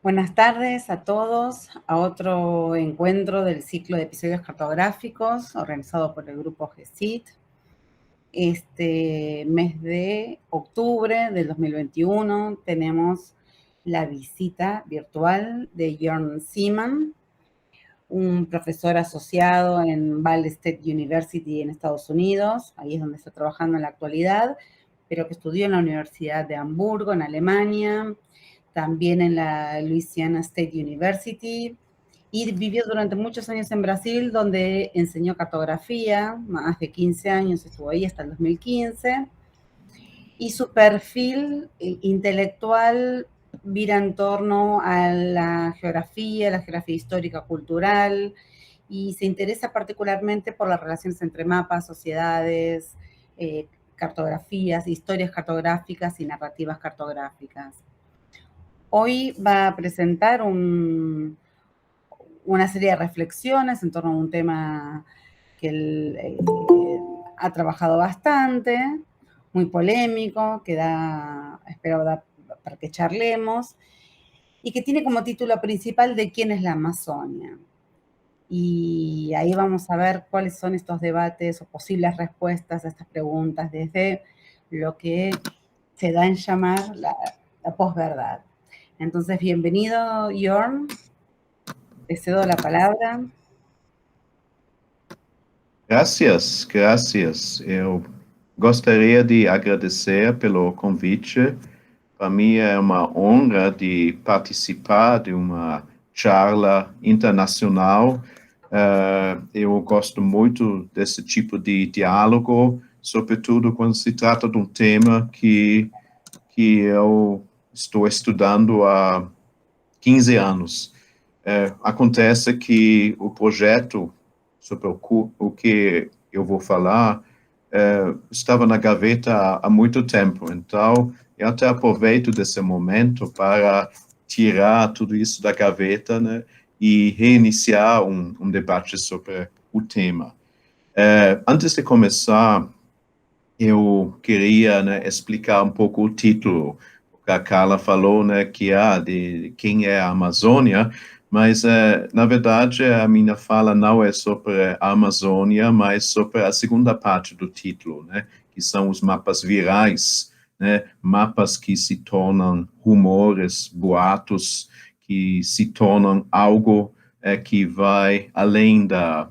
Buenas tardes a todos, a otro encuentro del ciclo de episodios cartográficos organizado por el grupo GECIT. Este mes de octubre del 2021 tenemos la visita virtual de Jörn Seaman, un profesor asociado en Ball State University en Estados Unidos, ahí es donde está trabajando en la actualidad, pero que estudió en la Universidad de Hamburgo, en Alemania, también en la Louisiana State University, y vivió durante muchos años en Brasil, donde enseñó cartografía, más de 15 años estuvo ahí hasta el 2015, y su perfil intelectual vira en torno a la geografía histórica, cultural, y se interesa particularmente por las relaciones entre mapas, sociedades, cartografías, historias cartográficas y narrativas cartográficas. Hoy va a presentar una serie de reflexiones en torno a un tema que él ha trabajado bastante, muy polémico, que espero para que charlemos, y que tiene como título principal ¿De quién es la Amazonia? Y ahí vamos a ver cuáles son estos debates o posibles respuestas a estas preguntas desde lo que se da en llamar la posverdad. Entonces, bienvenido, Jörn. Te cedo la palabra. Gracias. Eu gostaria de agradecer pelo convite. Para mim é uma honra de participar de uma charla internacional. Eu gosto muito desse tipo de diálogo, sobretudo quando se trata de um tema que eu estou estudando há 15 anos. Acontece que o projeto sobre o que eu vou falar estava na gaveta há muito tempo, então eu até aproveito desse momento para tirar tudo isso da gaveta, né, e reiniciar um debate sobre o tema. Antes de começar, eu queria, né, explicar um pouco o título, porque a Carla falou, né, que de quem é a Amazônia, mas, na verdade, a minha fala não é sobre a Amazônia, mas sobre a segunda parte do título, né, que são os mapas virais, né, mapas que se tornam rumores, boatos, que se tornam algo que vai além da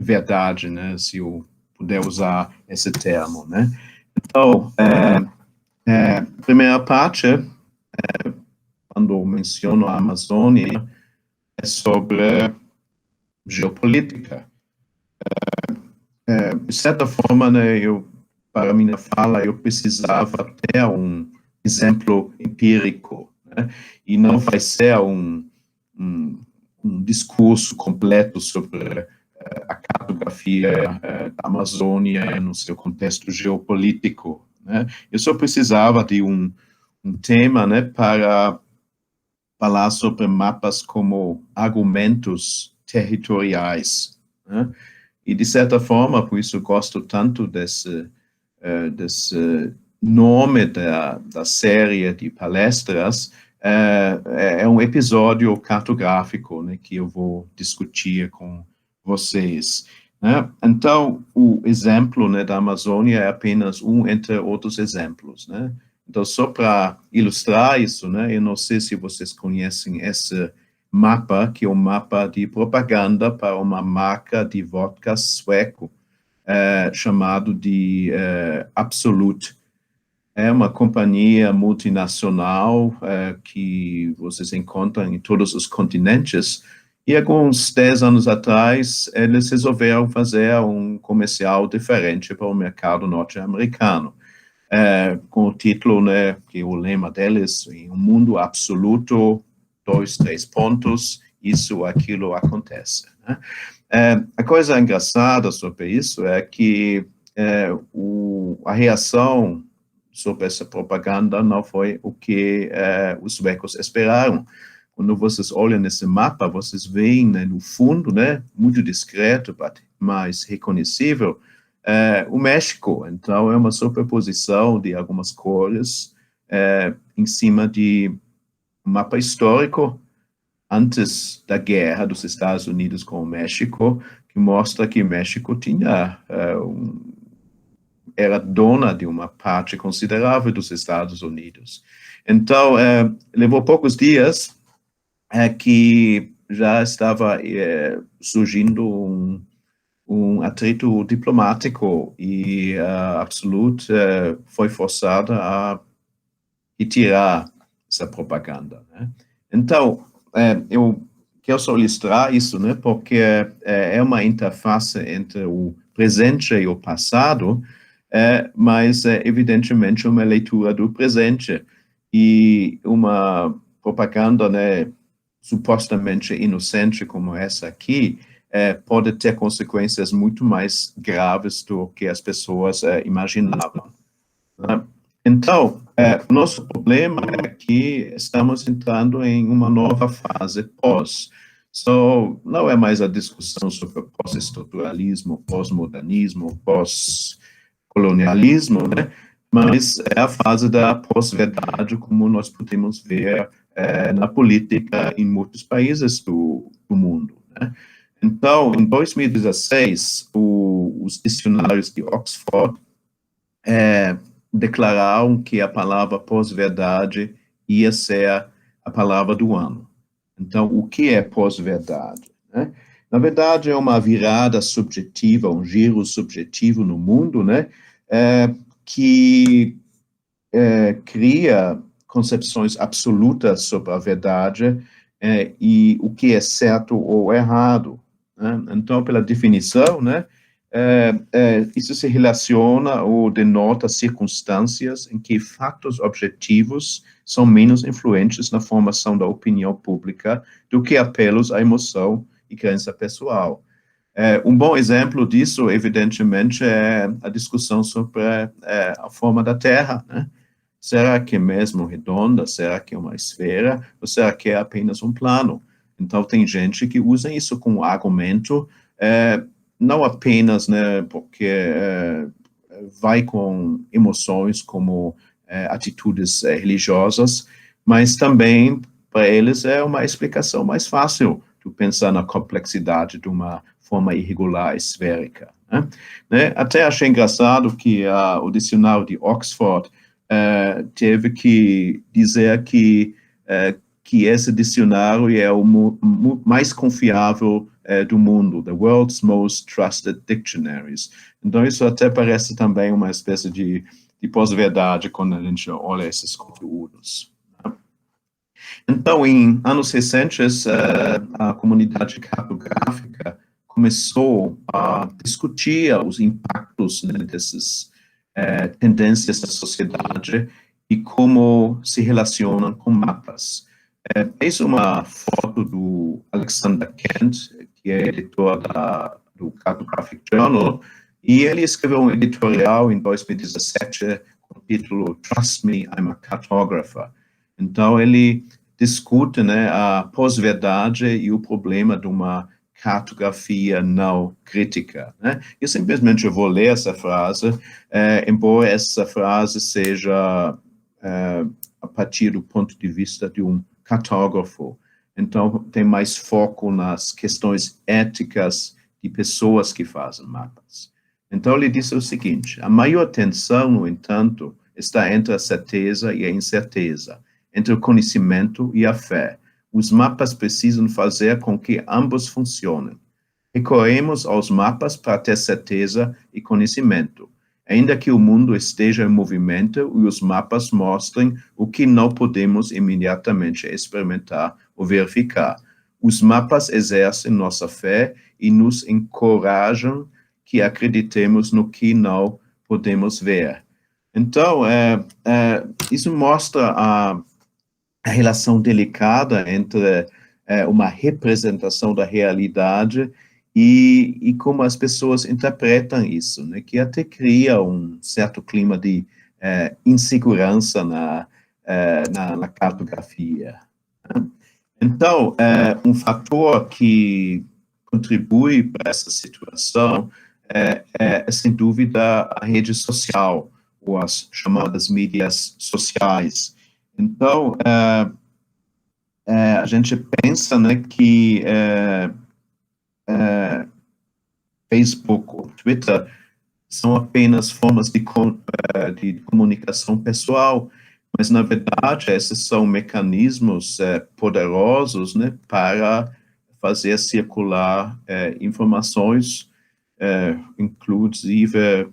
verdade, né, se eu puder usar esse termo, né. Então, primeira parte, quando menciono a Amazônia, é sobre geopolítica. De certa forma, né, para minha fala, eu precisava ter um exemplo empírico, né, e não vai ser um discurso completo sobre a cartografia da Amazônia no seu contexto geopolítico, né. Eu só precisava de um tema, né, para falar sobre mapas como argumentos territoriais, né? E, de certa forma, por isso eu gosto tanto desse nome da série de palestras, é um episódio cartográfico, né, que eu vou discutir com vocês, né? Então, o exemplo, né, da Amazônia é apenas um entre outros exemplos, né? Então, só para ilustrar isso, né, eu não sei se vocês conhecem esse mapa, que é um mapa de propaganda para uma marca de vodka sueco, chamado de Absolut. É uma companhia multinacional que vocês encontram em todos os continentes, e alguns 10 anos atrás, eles resolveram fazer um comercial diferente para o mercado norte-americano. Com o título, né, que o lema deles, em um mundo absoluto, 2, 3 pontos, isso, aquilo acontece, né? A coisa engraçada sobre isso é que a reação sobre essa propaganda não foi o que os suecos esperaram. Quando vocês olham nesse mapa, vocês veem, né, no fundo, né, muito discreto, mas reconhecível, o México. Então, é uma superposição de algumas cores em cima de mapa histórico antes da guerra dos Estados Unidos com o México, que mostra que o México tinha era dona de uma parte considerável dos Estados Unidos. Então, levou poucos dias que já estava surgindo um atrito diplomático e a Absolute foi forçada a retirar essa propaganda, né? Então, eu quero só ilustrar isso, né, porque é uma interface entre o presente e o passado, mas evidentemente uma leitura do presente e uma propaganda, né, supostamente inocente como essa aqui, pode ter consequências muito mais graves do que as pessoas imaginavam. Então, o nosso problema é que estamos entrando em uma nova fase pós. Não é mais a discussão sobre pós-estruturalismo, pós-modernismo, pós-colonialismo, né? Mas é a fase da pós-verdade, como nós podemos ver na política em muitos países do mundo, né? Então, em 2016, os dicionários de Oxford declararam que a palavra pós-verdade ia ser a palavra do ano. Então, o que é pós-verdade, né? Na verdade, é uma virada subjetiva, um giro subjetivo no mundo, né, que cria concepções absolutas sobre a verdade e o que é certo ou errado, né? Então, pela definição, né, isso se relaciona ou denota circunstâncias em que fatos objetivos são menos influentes na formação da opinião pública do que apelos à emoção e crença pessoal. Um bom exemplo disso, evidentemente, é a discussão sobre a forma da Terra, né? Será que é mesmo redonda? Será que é uma esfera? Ou será que é apenas um plano? Então, tem gente que usa isso como argumento, não apenas, né, porque vai com emoções como atitudes religiosas, mas também, para eles, é uma explicação mais fácil de pensar na complexidade de uma forma irregular esférica, né? Até achei engraçado que o dicionário de Oxford teve que dizer que esse dicionário é o mais confiável do mundo, the world's most trusted dictionaries. Então, isso até parece também uma espécie de pós-verdade quando a gente olha esses conteúdos. Então, em anos recentes, a comunidade cartográfica começou a discutir os impactos, né, dessas tendências da sociedade e como se relacionam com mapas. Eis uma foto do Alexander Kent, que é editor do Cartographic Journal, e ele escreveu um editorial em 2017 com o título Trust Me, I'm a Cartographer. Então, ele discute, né, a pós-verdade e o problema de uma cartografia não crítica, né? Eu simplesmente vou ler essa frase, embora essa frase seja a partir do ponto de vista de um cartógrafo. Então, tem mais foco nas questões éticas de pessoas que fazem mapas. Então, ele diz o seguinte: a maior tensão, no entanto, está entre a certeza e a incerteza, entre o conhecimento e a fé. Os mapas precisam fazer com que ambos funcionem. Recorremos aos mapas para ter certeza e conhecimento, ainda que o mundo esteja em movimento e os mapas mostrem o que não podemos imediatamente experimentar ou verificar. Os mapas exercem nossa fé e nos encorajam que acreditemos no que não podemos ver. Então, isso mostra a relação delicada entre uma representação da realidade e como as pessoas interpretam isso, né, que até cria um certo clima de insegurança na cartografia. Né? Então, um fator que contribui para essa situação é, sem dúvida, a rede social, ou as chamadas mídias sociais. Então, a gente pensa, né, que Facebook ou Twitter são apenas formas de comunicação pessoal, mas, na verdade, esses são mecanismos poderosos, né, para fazer circular informações, inclusive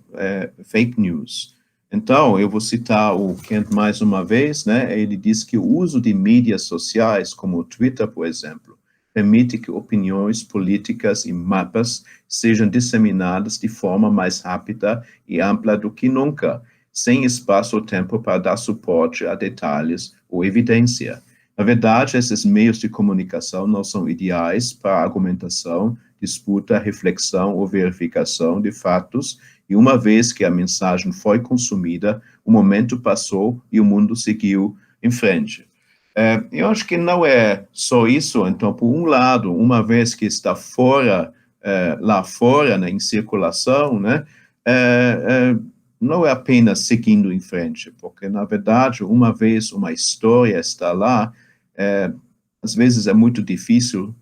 fake news. Então, eu vou citar o Kent mais uma vez, né, ele diz que o uso de mídias sociais, como o Twitter, por exemplo, permite que opiniões políticas e mapas sejam disseminadas de forma mais rápida e ampla do que nunca, sem espaço ou tempo para dar suporte a detalhes ou evidência. Na verdade, esses meios de comunicação não são ideais para argumentação, disputa, reflexão ou verificação de fatos, e uma vez que a mensagem foi consumida, o momento passou e o mundo seguiu em frente. Eu acho que não é só isso. Então, por um lado, uma vez que está fora, lá fora, né, em circulação, né, não é apenas seguindo em frente, porque, na verdade, uma vez uma história está lá, às vezes é muito difícil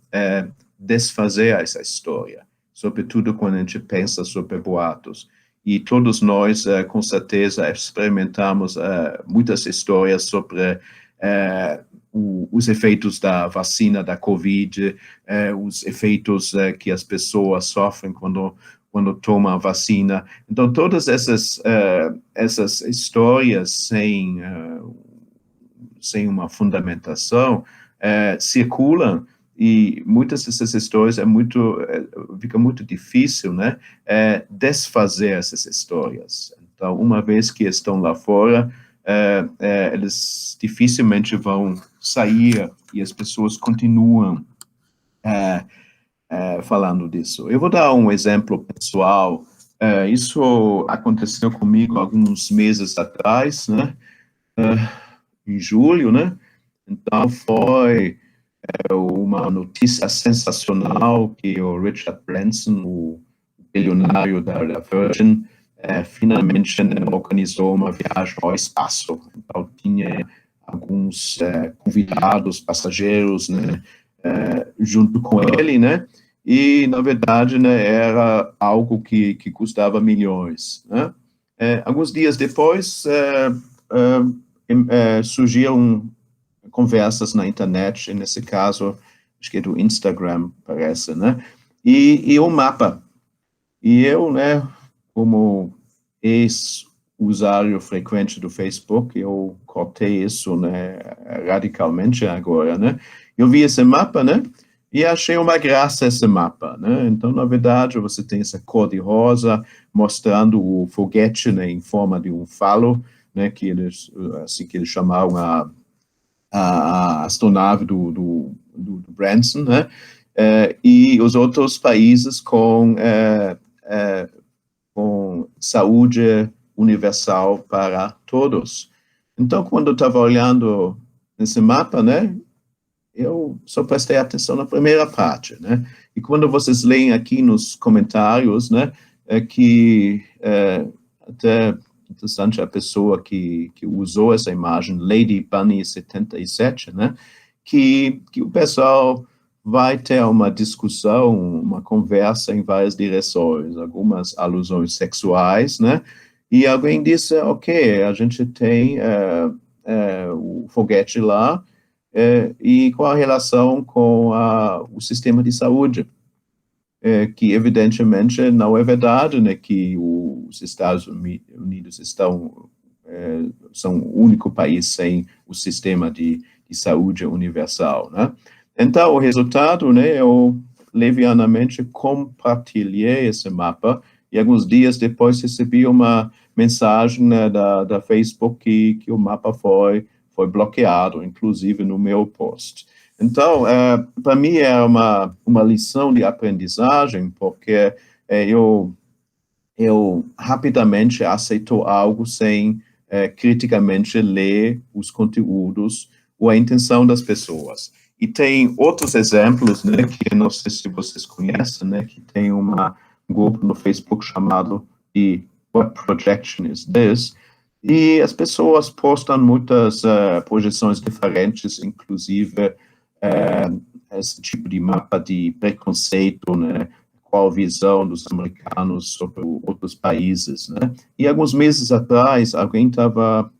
desfazer essa história, sobretudo quando a gente pensa sobre boatos. E todos nós, com certeza, experimentamos muitas histórias sobre os efeitos da vacina da Covid, os efeitos que as pessoas sofrem quando tomam a vacina. Então, todas essas histórias sem uma fundamentação circulam, e muitas dessas histórias fica muito difícil, né, desfazer essas histórias. Então, uma vez que estão lá fora, eles dificilmente vão sair e as pessoas continuam falando disso. Eu vou dar um exemplo pessoal. Isso aconteceu comigo alguns meses atrás, né, em julho, né. Então, foi uma notícia sensacional que o Richard Branson, o bilionário da Virgin, finalmente organizou uma viagem ao espaço. Então, tinha alguns convidados, passageiros, né, junto com ele, né, e, na verdade, né, era algo que custava milhões, né. Alguns dias depois, surgiram conversas na internet, nesse caso, acho que é do Instagram, parece, né, e um mapa. E eu, né, como ex-usuário frequente do Facebook, eu cortei isso, né, radicalmente agora, né. Eu vi esse mapa, né, e achei uma graça esse mapa, né. Então, na verdade, você tem essa cor de rosa mostrando o foguete, né, em forma de um falo, né, que eles chamavam a astronave do Branson, né, e os outros países com saúde universal para todos. Então, quando eu estava olhando nesse mapa, né, eu só prestei atenção na primeira parte, né, e quando vocês leem aqui nos comentários, né, que até interessante a pessoa que usou essa imagem, Lady Bunny 77, né, que o pessoal vai ter uma discussão, uma conversa em várias direções, algumas alusões sexuais, né, e alguém disse, ok, a gente tem o foguete lá, e qual a relação com o sistema de saúde? Que evidentemente não é verdade, né, que os Estados Unidos são o único país sem o sistema de saúde universal, né. Então, o resultado, né, eu levianamente compartilhei esse mapa, e alguns dias depois recebi uma mensagem, né, da Facebook que o mapa foi bloqueado, inclusive no meu post. Então, para mim é uma lição de aprendizagem, porque eu rapidamente aceito algo sem criticamente ler os conteúdos ou a intenção das pessoas. E tem outros exemplos, né, que não sei se vocês conhecem, né, que tem um grupo no Facebook chamado de What Projection is This? E as pessoas postam muitas projeções diferentes, inclusive esse tipo de mapa de preconceito, né? Qual a visão dos americanos sobre outros países, né? E alguns meses atrás, alguém estava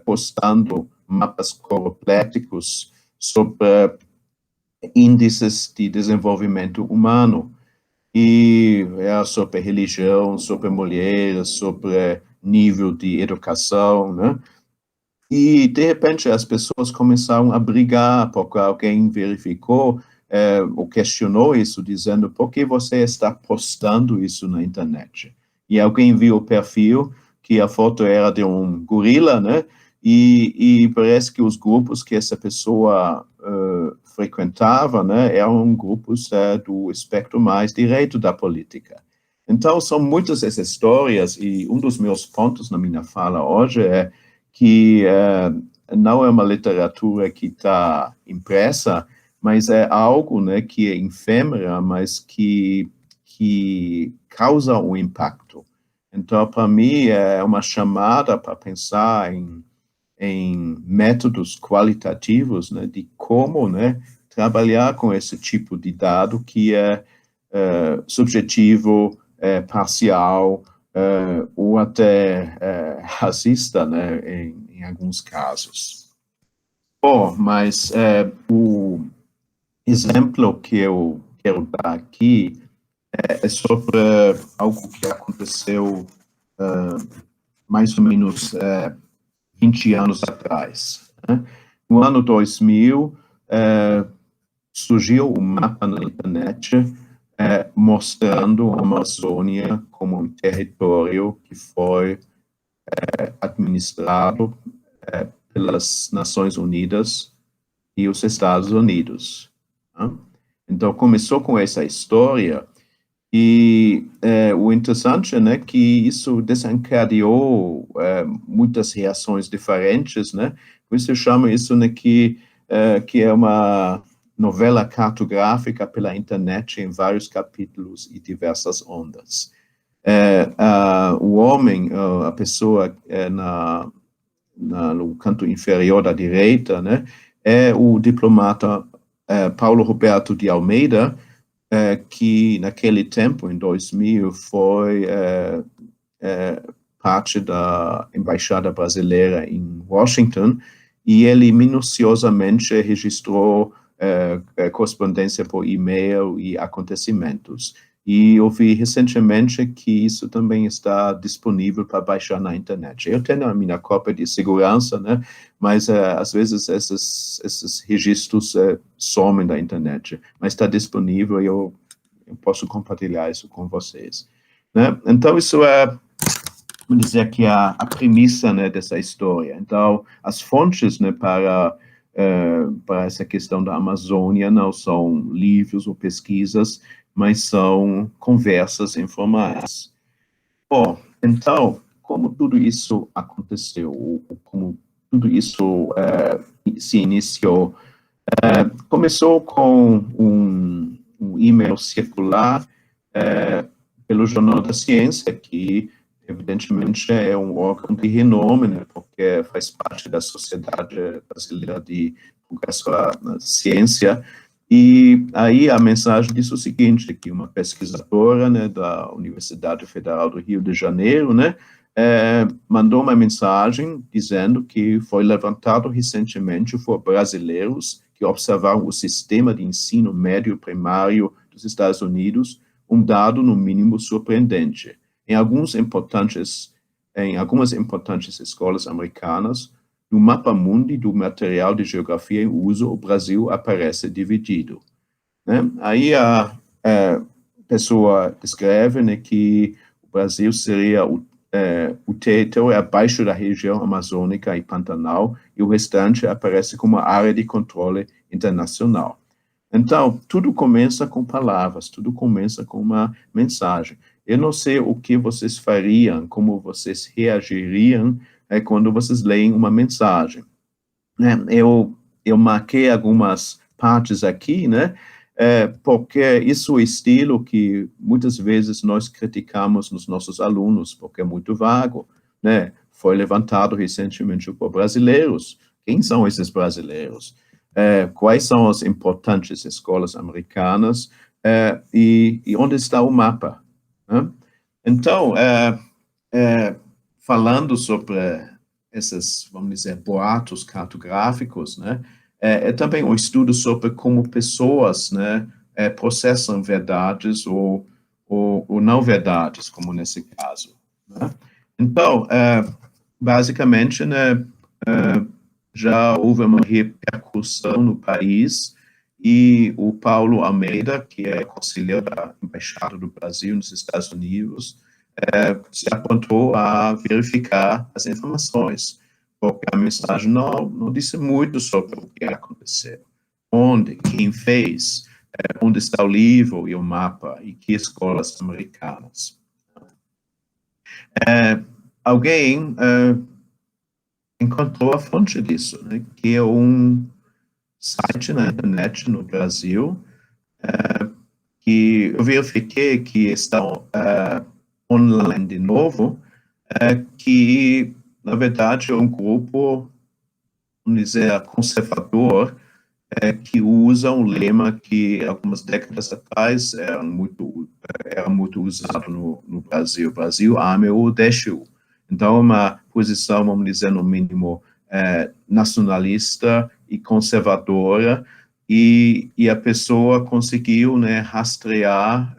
postando mapas coropléticos sobre índices de desenvolvimento humano, e sobre religião, sobre mulheres, sobre nível de educação, né? E, de repente, as pessoas começaram a brigar, porque alguém verificou ou questionou isso, dizendo, por que você está postando isso na internet? E alguém viu o perfil, que a foto era de um gorila, né? E parece que os grupos que essa pessoa frequentava, né, eram grupos do espectro mais direito da política. Então, são muitas essas histórias, e um dos meus pontos na minha fala hoje é que não é uma literatura que está impressa, mas é algo, né, que é efêmera, mas que causa um impacto. Então, para mim, é uma chamada para pensar em métodos qualitativos, né, de como, né, trabalhar com esse tipo de dado que é subjetivo, parcial, ou até racista, né, em alguns casos. Bom, mas o exemplo que eu quero dar aqui é sobre algo que aconteceu mais ou menos 20 anos atrás, né? No ano 2000, surgiu um mapa na internet mostrando a Amazônia como um território que foi administrado pelas Nações Unidas e os Estados Unidos. Né? Então, começou com essa história, e o interessante é, né, que isso desencadeou muitas reações diferentes, né? Por isso eu chamo isso, né, que é uma novela cartográfica pela internet em vários capítulos e diversas ondas. O homem, a pessoa no canto inferior da direita, né, é o diplomata Paulo Roberto de Almeida, que naquele tempo, em 2000, foi parte da Embaixada Brasileira em Washington, e ele minuciosamente registrou correspondência por e-mail e acontecimentos. E eu vi recentemente que isso também está disponível para baixar na internet. Eu tenho a minha cópia de segurança, né? Mas às vezes esses registros somem da internet. Mas está disponível e eu posso compartilhar isso com vocês. Né? Então, isso vamos dizer que a premissa, né, dessa história. Então, as fontes, né, para essa questão da Amazônia não são livros ou pesquisas, mas são conversas informais. Bom, então, como tudo isso aconteceu, como tudo isso se iniciou, começou com um e-mail circular pelo Jornal da Ciência, que evidentemente é um órgão de renome, né, porque faz parte da Sociedade Brasileira de Progresso na Ciência. E aí a mensagem diz o seguinte, que uma pesquisadora, né, da Universidade Federal do Rio de Janeiro, né, mandou uma mensagem dizendo que foi levantado recentemente por brasileiros que observaram o sistema de ensino médio primário dos Estados Unidos, um dado no mínimo surpreendente. Em algumas importantes escolas americanas, no mapa mundi do material de geografia em uso, o Brasil aparece dividido. Né? Aí a pessoa descreve, né, que o Brasil seria o território abaixo da região amazônica e Pantanal, e o restante aparece como área de controle internacional. Então, tudo começa com palavras, tudo começa com uma mensagem. Eu não sei o que vocês fariam, como vocês reagiriam quando vocês leem uma mensagem. Eu marquei algumas partes aqui, né? Porque isso é o estilo que muitas vezes nós criticamos nos nossos alunos, porque é muito vago, né? Foi levantado recentemente por brasileiros. Quem são esses brasileiros? quais são as importantes escolas americanas e onde está o mapa. Né? Então, falando sobre esses, vamos dizer, boatos cartográficos, né, é também um estudo sobre como pessoas, né, processam verdades ou não verdades, como nesse caso. Né? Então, basicamente, né, já houve uma repercussão no país e o Paulo Almeida, que é conselheiro da Embaixada do Brasil nos Estados Unidos, se apontou a verificar as informações, porque a mensagem não disse muito sobre o que aconteceu, onde, quem fez, onde está o livro e o mapa, e que escolas americanas. Alguém encontrou a fonte disso, né, que é um site na internet no Brasil, que eu verifiquei que está online de novo, que, na verdade, é um grupo, vamos dizer, conservador, que usa um lema que, algumas décadas atrás, era muito usado no Brasil. Brasil, ame-o ou deixe-o. Então, uma posição, vamos dizer, no mínimo, nacionalista e conservadora, e a pessoa conseguiu, né, rastrear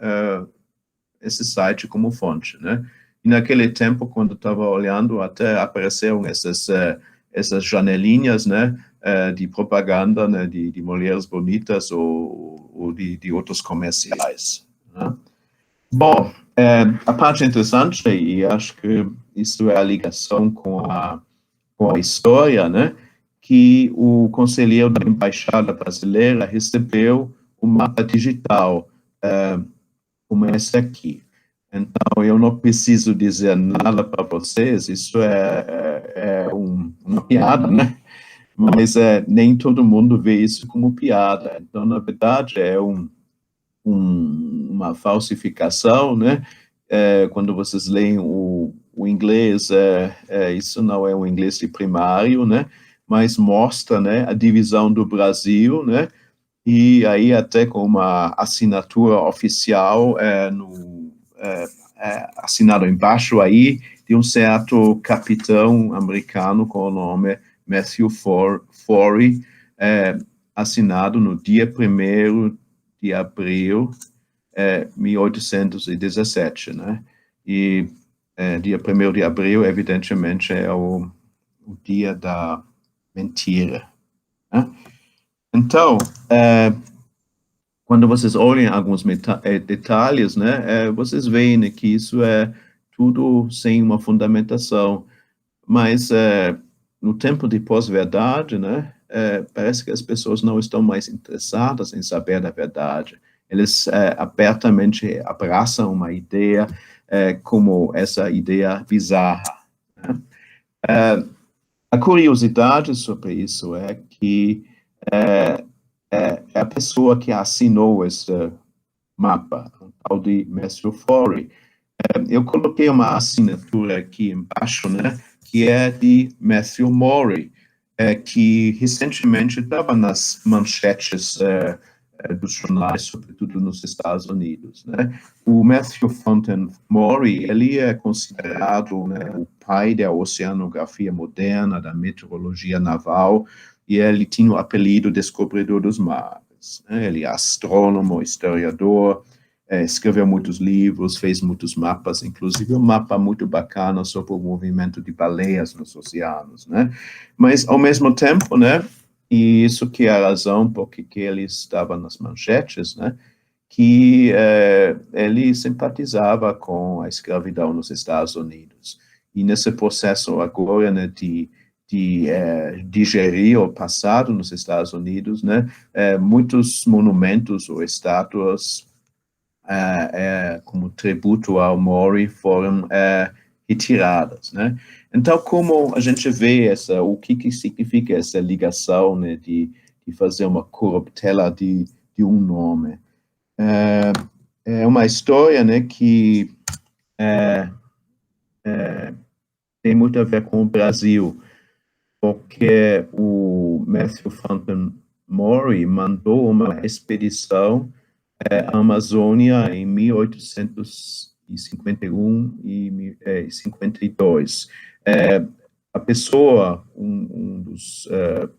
esse site como fonte, né? E naquele tempo, quando estava olhando, até apareceram essas janelinhas, né, de propaganda, né, de mulheres bonitas ou de outros comerciais. Né? Bom, a parte interessante, e acho que isso é a ligação com a história, né, que o conselheiro da Embaixada Brasileira recebeu um mapa digital, como esse aqui. Então, eu não preciso dizer nada para vocês, isso é uma piada, né? Mas nem todo mundo vê isso como piada. Então, na verdade, é uma falsificação, né? Quando vocês leem o inglês, isso não é um inglês de primário, né? Mas mostra, né, a divisão do Brasil, né? E aí até com uma assinatura oficial assinado embaixo aí de um certo capitão americano com o nome Matthew Forey, assinado no dia 1º de abril de 1817, né? E dia 1º de abril, evidentemente, é o dia da mentira, né? Então, quando vocês olhem alguns detalhes, né, vocês veem, né, que isso é tudo sem uma fundamentação, mas no tempo de pós-verdade, né, parece que as pessoas não estão mais interessadas em saber da verdade. Eles abertamente abraçam uma ideia como essa ideia bizarra. Né? A curiosidade sobre isso é que a pessoa que assinou esse mapa, o tal de Matthew Forey. Eu coloquei uma assinatura aqui embaixo, né, que é de Matthew Morey, que recentemente estava nas manchetes dos jornais, sobretudo nos Estados Unidos, né. O Matthew Fontaine Maury, ele é considerado, né, o pai da oceanografia moderna, da meteorologia naval, e ele tinha o apelido Descobridor dos Mares. Né? Ele é astrônomo, historiador, escreveu muitos livros, fez muitos mapas, inclusive um mapa muito bacana sobre o movimento de baleias nos oceanos, né? Mas, ao mesmo tempo, né, e isso que é a razão por que ele estava nas manchetes, né, que ele simpatizava com a escravidão nos Estados Unidos. E nesse processo agora, né, de digerir o passado nos Estados Unidos, né, muitos monumentos ou estátuas como tributo ao Maury foram retiradas, né? Então, como a gente vê o que significa essa ligação, né, de fazer uma corruptela de um nome? É uma história, né, que tem muito a ver com o Brasil, porque o Matthew Fontaine Maury mandou uma expedição à Amazônia em 1851 e 52. A pessoa, um dos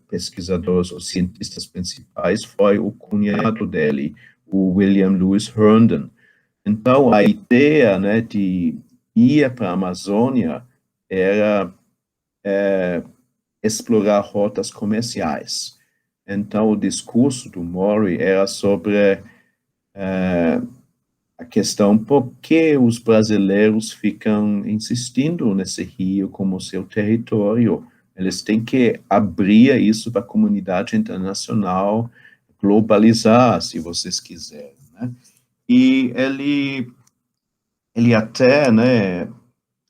pesquisadores ou cientistas principais, foi o cunhado dele, o William Lewis Herndon. Então, a ideia, né, de ir para a Amazônia era explorar rotas comerciais. Então, o discurso do Maury era sobre a questão por que os brasileiros ficam insistindo nesse rio como seu território. Eles têm que abrir isso para a comunidade internacional, globalizar, se vocês quiserem, né? E ele até, né,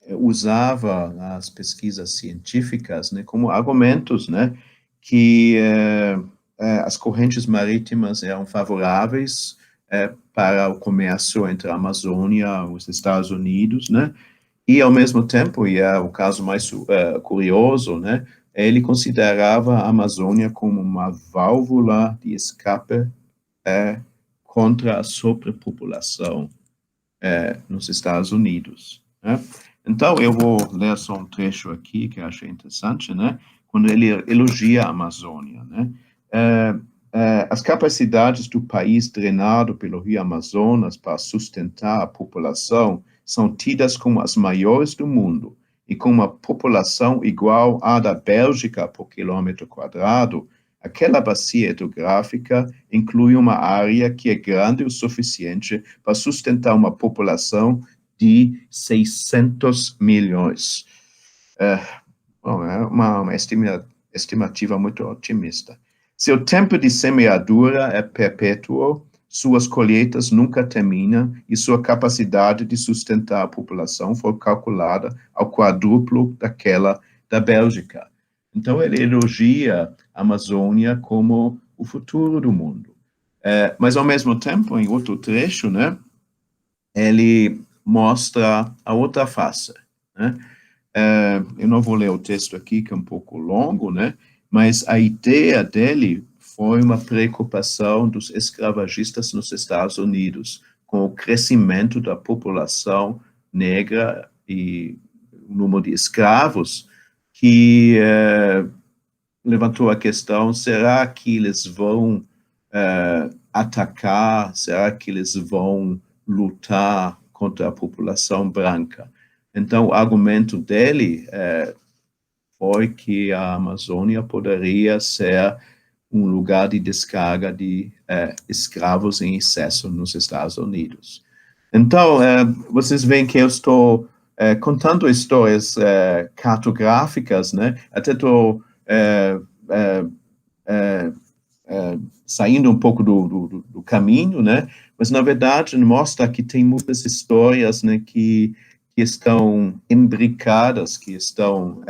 usava as pesquisas científicas, né, como argumentos, né, que as correntes marítimas eram favoráveis para o comércio entre a Amazônia e os Estados Unidos, né, e ao mesmo tempo, e é o caso mais curioso, né, ele considerava a Amazônia como uma válvula de escape contra a sobrepopulação nos Estados Unidos, né? Então, eu vou ler só um trecho aqui que eu achei interessante, né? Quando ele elogia a Amazônia, né? As capacidades do país drenado pelo rio Amazonas para sustentar a população são tidas como as maiores do mundo, e com uma população igual à da Bélgica por quilômetro quadrado, aquela bacia hidrográfica inclui uma área que é grande o suficiente para sustentar uma população de 600 milhões. Bom, é uma estimativa muito otimista. Seu tempo de semeadura é perpétuo, suas colheitas nunca terminam e sua capacidade de sustentar a população foi calculada ao quadruplo daquela da Bélgica. Então, ele elogia a Amazônia como o futuro do mundo. Mas, ao mesmo tempo, em outro trecho, né, ele mostra a outra face, né? Eu não vou ler o texto aqui, que é um pouco longo, né? Mas a ideia dele foi uma preocupação dos escravagistas nos Estados Unidos com o crescimento da população negra e o número de escravos, que levantou a questão, será que eles vão atacar, será que eles vão lutar contra a população branca? Então, o argumento dele foi que a Amazônia poderia ser um lugar de descarga de escravos em excesso nos Estados Unidos. Então, vocês veem que eu estou contando histórias cartográficas, né? Até estou saindo um pouco do caminho, né? Mas, na verdade, mostra que tem muitas histórias, né, que estão imbricadas, que estão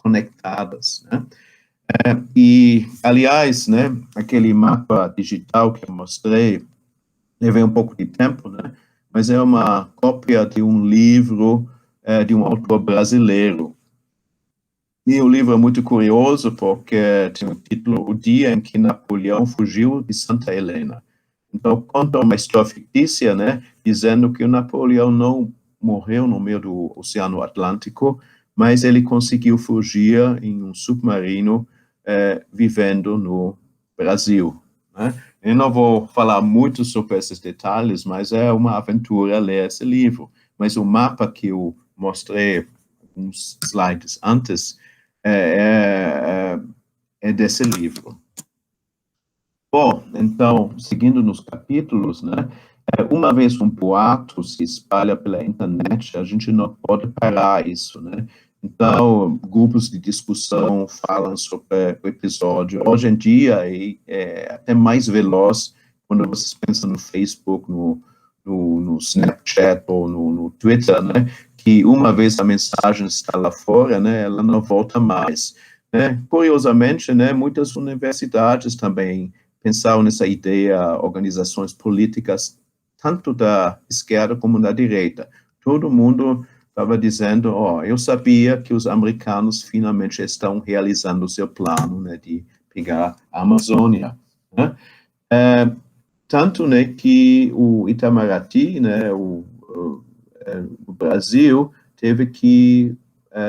conectadas, né? E, aliás, né, aquele mapa digital que eu mostrei, levei um pouco de tempo, né? Mas é uma cópia de um livro de um autor brasileiro. E o livro é muito curioso porque tem o título O Dia em que Napoleão Fugiu de Santa Helena. Então, conta uma história fictícia, né, dizendo que o Napoleão não morreu no meio do Oceano Atlântico, mas ele conseguiu fugir em um submarino vivendo no Brasil, né? Eu não vou falar muito sobre esses detalhes, mas é uma aventura ler esse livro. Mas o mapa que eu mostrei uns slides antes é desse livro. Bom, então, seguindo nos capítulos, né, uma vez um boato se espalha pela internet, a gente não pode parar isso, né? Então, grupos de discussão falam sobre o episódio. Hoje em dia, é até mais veloz quando vocês pensam no Facebook, no Snapchat ou no Twitter, né? Que uma vez a mensagem está lá fora, né? Ela não volta mais. Né? Curiosamente, né? Muitas universidades também pensaram nessa ideia, organizações políticas, tanto da esquerda como da direita. Todo mundo estava dizendo, eu sabia que os americanos finalmente estão realizando o seu plano, né, de pegar a Amazônia. né? Tanto, né, que o Itamaraty, né, o Brasil, teve que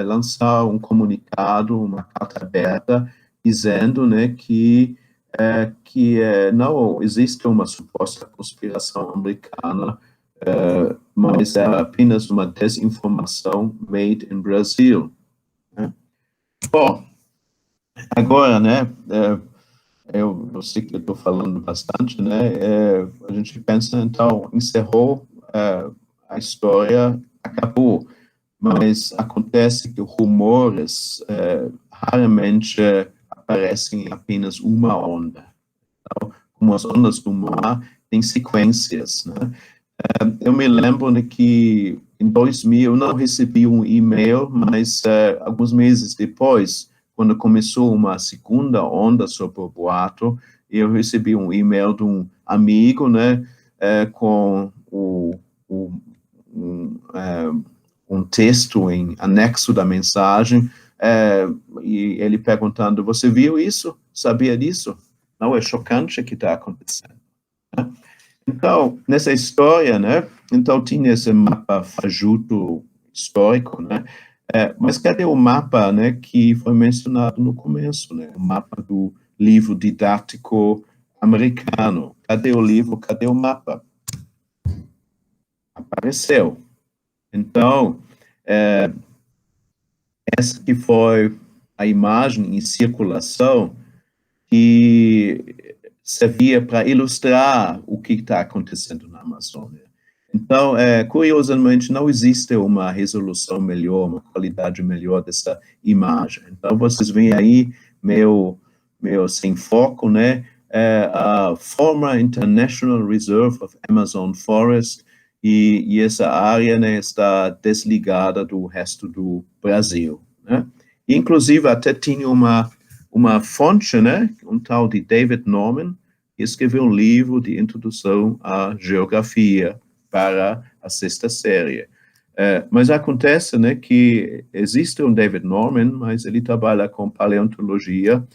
lançar um comunicado, uma carta aberta, dizendo, né, que não existe uma suposta conspiração americana, mas é apenas uma desinformação made in Brazil. Né? Bom, agora, né, eu sei que eu estou falando bastante, né, a gente pensa, então, encerrou a história, acabou, mas acontece que rumores raramente aparecem em apenas uma onda. Então, como as ondas do mar têm sequências, né? Eu me lembro de que em 2000 eu não recebi um e-mail, mas alguns meses depois, quando começou uma segunda onda sobre o boato, eu recebi um e-mail de um amigo, né, com um texto em anexo da mensagem, e ele perguntando: você viu isso? Sabia disso? Não é chocante o que está acontecendo, né? Então, nessa história, né, então tinha esse mapa fajuto histórico, né, mas cadê o mapa, né, que foi mencionado no começo, né, o mapa do livro didático americano? Cadê o livro, cadê o mapa? Apareceu. Então, essa que foi a imagem em circulação que servia para ilustrar o que está acontecendo na Amazônia. Então, curiosamente, não existe uma resolução melhor, uma qualidade melhor dessa imagem. Então, vocês veem aí, meio sem foco, né? A former International Reserve of Amazon Forest, e essa área, né, está desligada do resto do Brasil, né? E, inclusive, até tinha uma fonte, né, um tal de David Norman, que escreveu um livro de introdução à geografia para a sexta série. Mas acontece, né, que existe um David Norman, mas ele trabalha com paleontologia,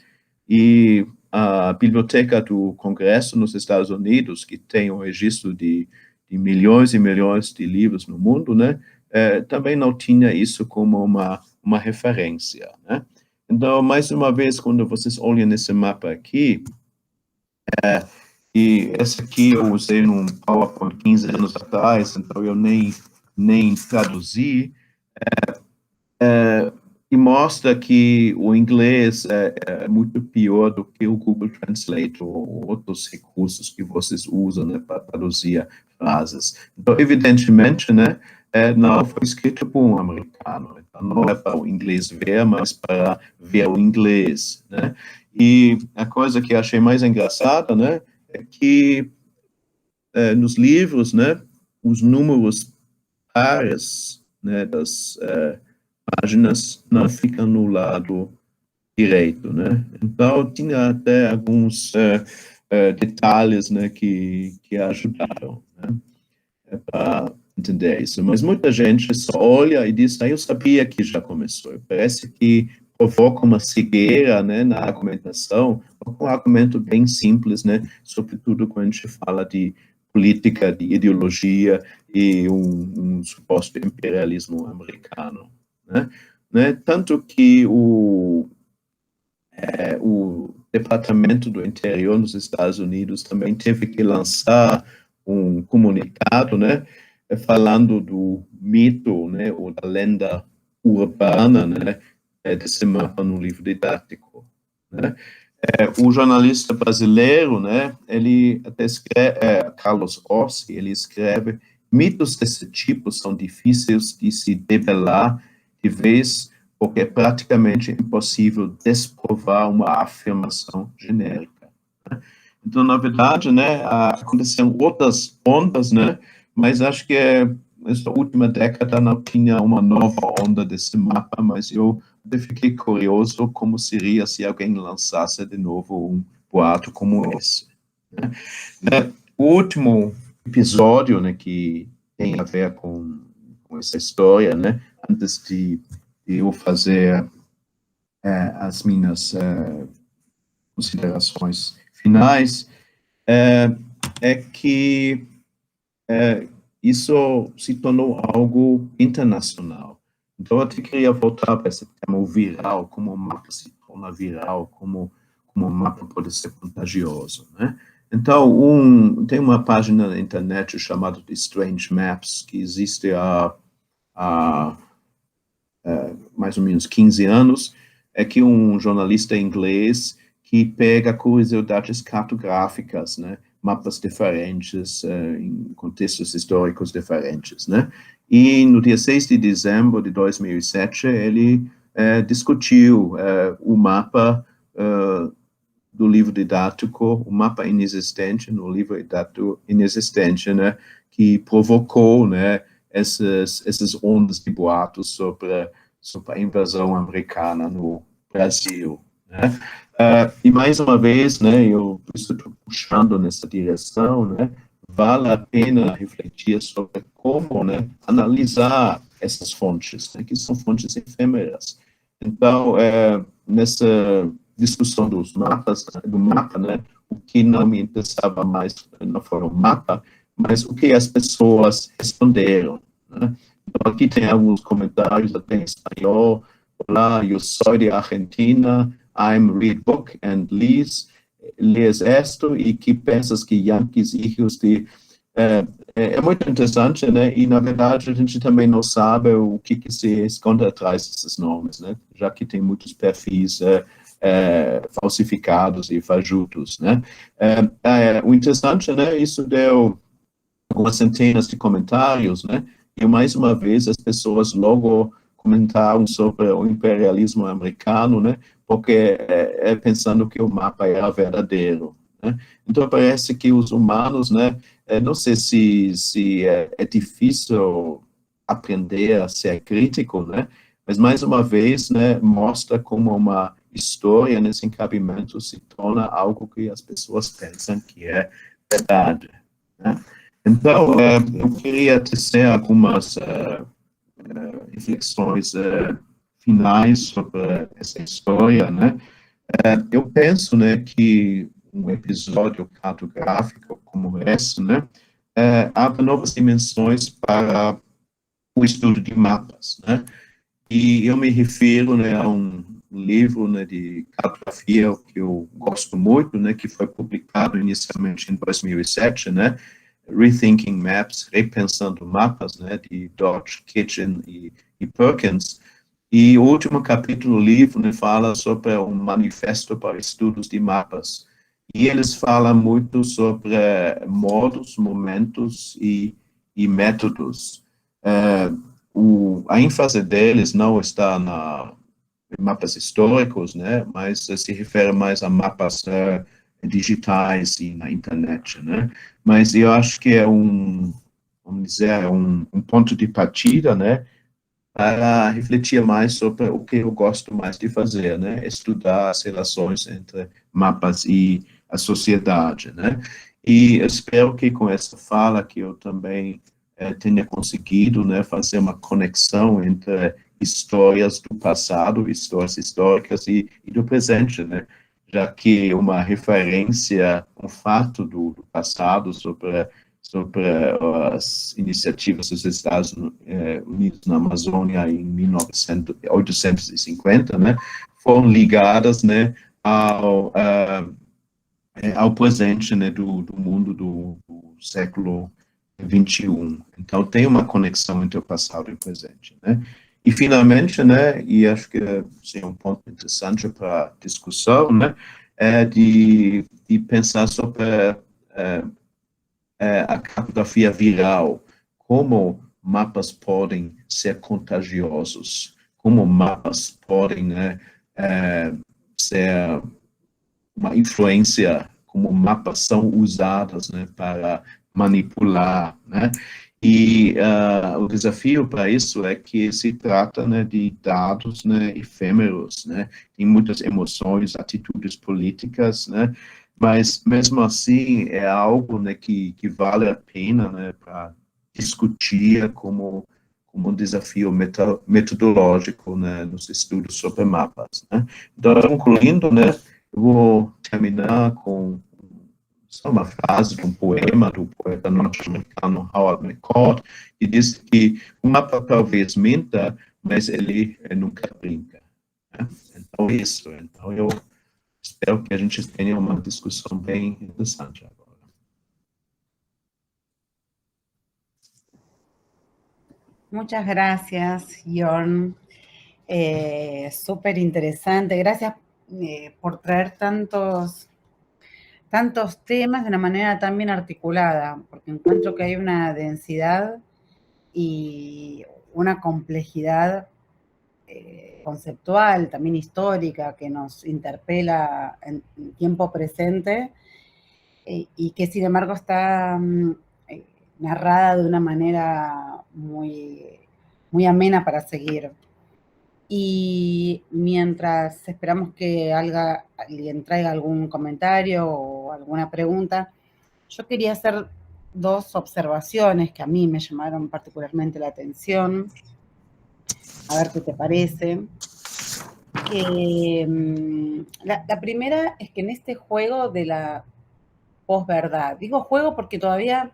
e a Biblioteca do Congresso nos Estados Unidos, que tem um registro de milhões e milhões de livros no mundo, né, também não tinha isso como uma referência, né? Então, mais uma vez, quando vocês olham nesse mapa aqui, e esse aqui eu usei num PowerPoint 15 anos atrás, então eu nem traduzi, e mostra que o inglês é muito pior do que o Google Translate ou outros recursos que vocês usam, né, para traduzir frases. Então, evidentemente, né, não foi escrito por um americano, então não é para o inglês ver, mas para ver o inglês, né? E a coisa que eu achei mais engraçada, né, é que nos livros, né, os números pares, né, das páginas não ficam no lado direito, né? Então, tinha até alguns detalhes, né, que ajudaram, né, para entender isso. Mas muita gente só olha e diz: eu sabia que já começou. Parece que provoca uma cegueira, né, na argumentação, um argumento bem simples, né, sobretudo quando a gente fala de política, de ideologia e um suposto imperialismo americano, né? Tanto que o Departamento do Interior nos Estados Unidos também teve que lançar um comunicado, né, falando do mito, né, ou da lenda urbana, né, desse mapa no livro didático, né. O jornalista brasileiro, né, ele até escreve, Carlos Orsi, ele escreve: mitos desse tipo são difíceis de se debelar, de vez porque é praticamente impossível desprovar uma afirmação genérica, né? Então, na verdade, né, aconteceram outras ondas, né, mas acho que nessa última década não tinha uma nova onda desse mapa, mas eu fiquei curioso como seria se alguém lançasse de novo um boato como esse, né? O último episódio, né, que tem a ver com essa história, né, antes de eu fazer as minhas considerações finais, é que isso se tornou algo internacional. Então, eu até queria voltar para esse tema, o viral, como o mapa se torna viral, como o mapa pode ser contagioso, né? Então, tem uma página na internet chamada de Strange Maps, que existe há mais ou menos 15 anos, é que um jornalista inglês que pega curiosidades cartográficas, né, mapas diferentes, em contextos históricos diferentes, né, e no dia 6 de dezembro de 2007, ele discutiu o mapa do livro didático, o mapa inexistente no livro didático inexistente, né, que provocou, né, essas ondas de boatos sobre a invasão americana no Brasil, né. E mais uma vez, né, eu estou puxando nessa direção, né, vale a pena refletir sobre como, né, analisar essas fontes, né, que são fontes efêmeras. Então, nessa discussão do mapa, né, o que não me interessava mais não foi o mapa, mas o que as pessoas responderam, né. Então, aqui tem alguns comentários até em espanhol. Olá, eu sou de Argentina, I'm read book and lees esto, e que pensas que Yankees, hijos de... É muito interessante, né, e na verdade a gente também não sabe o que se esconde atrás desses nomes, né, já que tem muitos perfis falsificados e fajutos, né. O interessante, né, isso deu algumas centenas de comentários, né, e mais uma vez as pessoas logo comentaram sobre o imperialismo americano, né, porque pensando que o mapa era verdadeiro, né. Então parece que os humanos, né, não sei se é difícil aprender a ser crítico, né, mas mais uma vez, né, mostra como uma história nesse encabimento se torna algo que as pessoas pensam que é verdade, né. Então, eu queria tecer algumas reflexões finais sobre essa história, né. Eu penso, né, que um episódio cartográfico como esse, né, abre novas dimensões para o estudo de mapas, né. E eu me refiro, né, a um livro, né, de cartografia que eu gosto muito, né, que foi publicado inicialmente em 2007, né, Rethinking Maps, Repensando Mapas, né, de Dodge, Kitchen e Perkins. E o último capítulo do livro, né, fala sobre um manifesto para estudos de mapas. E eles falam muito sobre modos, momentos e métodos. A ênfase deles não está em mapas históricos, né, mas se refere mais a mapas digitais e na internet, né. Mas eu acho que é vamos dizer, um ponto de partida, né, para refletir mais sobre o que eu gosto mais de fazer, né, estudar as relações entre mapas e a sociedade, né. E espero que com essa fala que eu também tenha conseguido, né, fazer uma conexão entre histórias do passado, histórias históricas e do presente, né, já que uma referência, um fato do passado sobre as iniciativas dos Estados Unidos na Amazônia em 1850, né, foram ligadas, né, ao presente, né, do mundo do século XXI. Então, tem uma conexão entre o passado e o presente, né. E, finalmente, né, e acho que é um ponto interessante para discussão, né, é de pensar sobre a cartografia viral, como mapas podem ser contagiosos, como mapas podem, né, ser uma influência, como mapas são usados, né, para manipular, né. E o desafio para isso é que se trata, né, de dados, né, efêmeros, né, tem muitas emoções, atitudes políticas, né, mas mesmo assim é algo, né, que vale a pena, né, para discutir como um desafio metodológico, né, nos estudos sobre mapas, né. Então, concluindo, né, Eu vou terminar com só uma frase de um poema do poeta norte-americano Howard McCord, que diz que o mapa talvez minta, mas ele nunca brinca. Né? Então, isso. Então, eu espero que a gente tenha uma discussão bem interessante agora. Muchas gracias, Jorn. Súper interesante. Gracias por traer tantos temas de una manera tan bien articulada, porque encuentro que hay una densidad y una complejidad conceptual, también histórica, que nos interpela en tiempo presente y que sin embargo está narrada de una manera muy, muy amena para seguir. Y mientras esperamos que alguien traiga algún comentario o alguna pregunta, yo quería hacer dos observaciones que a mí me llamaron particularmente la atención, a ver qué te parece. La primera es que en este juego de la posverdad, digo juego porque todavía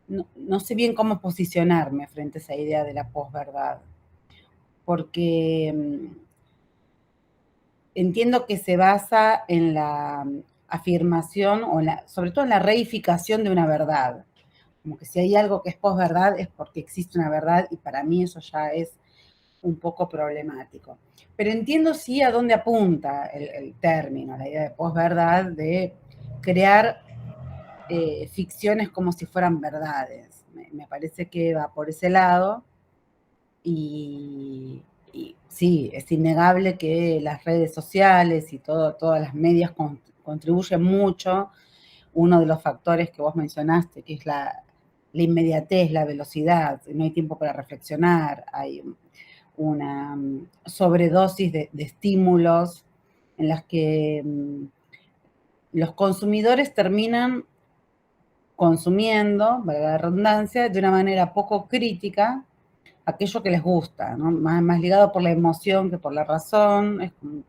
no sé bien cómo posicionarme frente a esa idea de la posverdad, porque entiendo que se basa en la afirmación o sobre todo en la reificación de una verdad. Como que si hay algo que es posverdad es porque existe una verdad y para mí eso ya es un poco problemático. Pero entiendo sí a dónde apunta el término, la idea de posverdad, de crear ficciones como si fueran verdades. Me parece que va por ese lado y sí, es innegable que las redes sociales y todas las medias contribuyen mucho. Uno de los factores que vos mencionaste, que es la inmediatez, la velocidad, no hay tiempo para reflexionar, hay una sobredosis de estímulos en las que los consumidores terminan consumiendo, valga la redundancia, de una manera poco crítica aquello que les gusta, ¿no? Más ligado por la emoción que por la razón. Es como,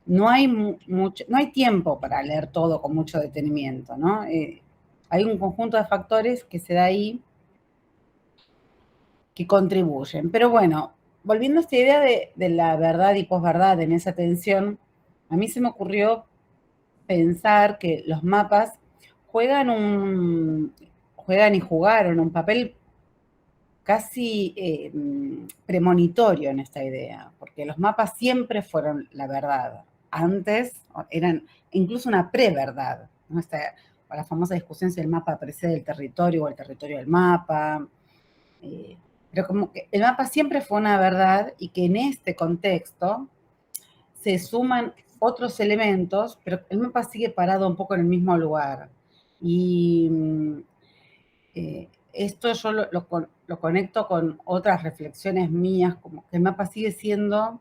no hay tiempo para leer todo con mucho detenimiento, ¿no? Hay un conjunto de factores que se da ahí que contribuyen. Pero bueno, volviendo a esta idea de la verdad y posverdad en esa tensión, a mí se me ocurrió pensar que los mapas juegan y jugaron un papel casi premonitorio en esta idea, porque los mapas siempre fueron la verdad. Antes eran incluso una preverdad, ¿no? La famosa discusión si el mapa precede el territorio o el territorio del mapa. Pero como que el mapa siempre fue una verdad y que en este contexto se suman otros elementos, pero el mapa sigue parado un poco en el mismo lugar. Y esto yo lo conecto con otras reflexiones mías, como que el mapa sigue siendo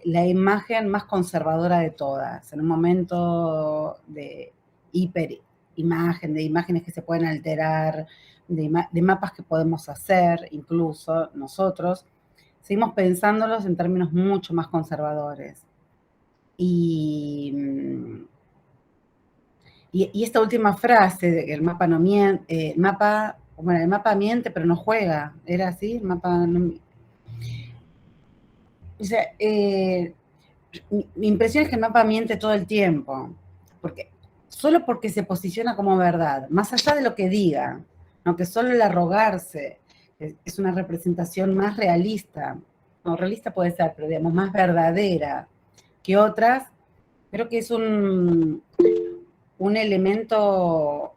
la imagen más conservadora de todas, en un momento de hiperimagen, de imágenes que se pueden alterar, de mapas que podemos hacer, incluso nosotros, seguimos pensándolos en términos mucho más conservadores. Y esta última frase de que el mapa no miente, el mapa miente pero no juega, ¿era así? El mapa no... O sea, mi impresión es que el mapa miente todo el tiempo, solo porque se posiciona como verdad, más allá de lo que diga, aunque solo el arrogarse es una representación más realista, no, realista puede ser, pero digamos más verdadera que otras, creo que es un elemento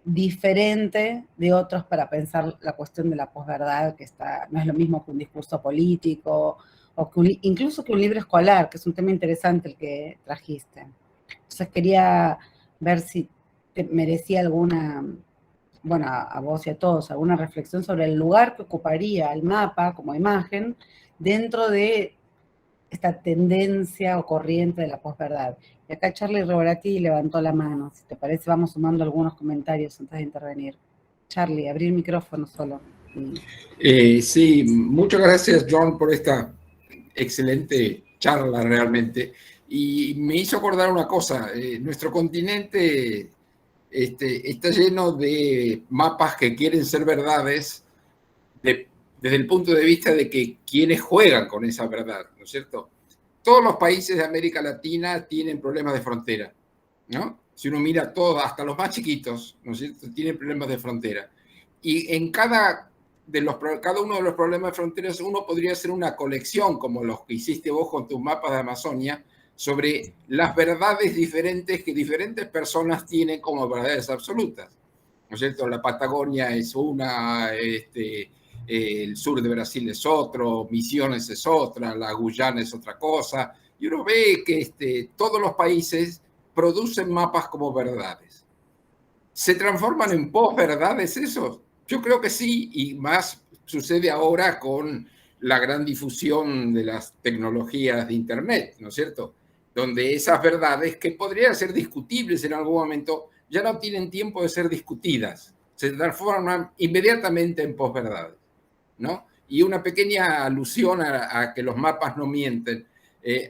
diferente de otros para pensar la cuestión de la posverdad, que no es lo mismo que un discurso político, o que incluso que un libro escolar, que es un tema interesante el que trajiste. Entonces quería ver si te merecía alguna, bueno, a vos y a todos, alguna reflexión sobre el lugar que ocuparía el mapa como imagen dentro de esta tendencia o corriente de la posverdad. Y acá Charlie Roborati levantó la mano. Si te parece, vamos sumando algunos comentarios antes de intervenir. Charlie, abrir micrófono solo. Sí, muchas gracias, John, por esta excelente charla realmente. Y me hizo acordar una cosa, nuestro continente está lleno de mapas que quieren ser verdades desde el punto de vista de que quienes juegan con esa verdad, ¿no es cierto? Todos los países de América Latina tienen problemas de frontera, ¿no? Si uno mira todos, hasta los más chiquitos, ¿no es cierto?, tienen problemas de frontera. Y en cada uno de los problemas de fronteras, uno podría hacer una colección, como los que hiciste vos con tus mapas de Amazonia, sobre las verdades diferentes que diferentes personas tienen como verdades absolutas, ¿no es cierto? La Patagonia es una, el sur de Brasil es otro, Misiones es otra, la Guyana es otra cosa, y uno ve que todos los países producen mapas como verdades. ¿Se transforman en posverdades esos? Yo creo que sí, y más sucede ahora con la gran difusión de las tecnologías de Internet, ¿no es cierto? Donde esas verdades, que podrían ser discutibles en algún momento, ya no tienen tiempo de ser discutidas, se transforman inmediatamente en posverdades, ¿no? Y una pequeña alusión a que los mapas no mienten.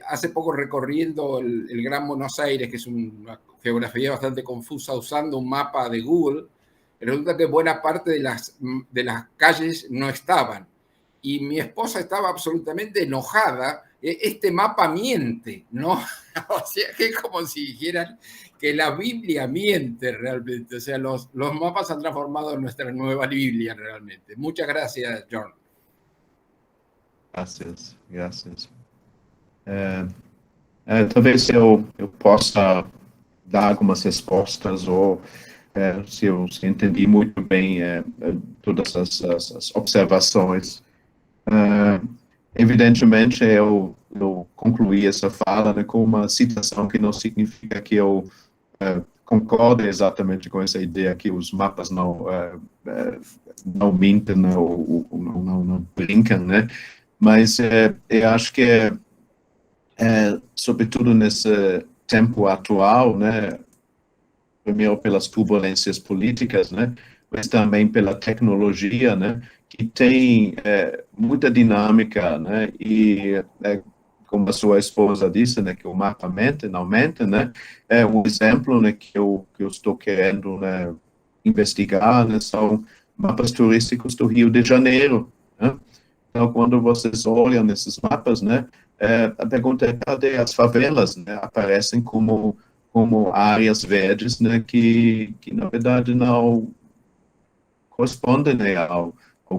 Hace poco recorriendo el Gran Buenos Aires, que es una geografía bastante confusa, usando un mapa de Google, resulta que buena parte de las calles no estaban. Y mi esposa estaba absolutamente enojada. Este mapa miente, ¿no? O sea, que es como si dijeran que la Biblia miente realmente. O sea, los mapas han transformado en nuestra nueva Biblia realmente. Muchas gracias, John. Graças. Talvez eu possa dar algumas respostas, ou se eu entendi muito bem todas as observações. Evidentemente, eu concluí essa fala, né, com uma citação que não significa que eu concordo exatamente com essa ideia que os mapas não mentem, né, ou não brincam, né? Mas eu acho que sobretudo nesse tempo atual, né, primeiro pelas turbulências políticas, né, mas também pela tecnologia, né, que tem muita dinâmica, né, e como a sua esposa disse, né, que o mapa mente, não mente, né, um exemplo, né, que eu estou querendo, né, investigar, né, são mapas turísticos do Rio de Janeiro, né. Então, quando vocês olham nesses mapas, né, a pergunta é: cadê as favelas, né? Aparecem como áreas verdes, né, que na verdade não correspondem, né, ao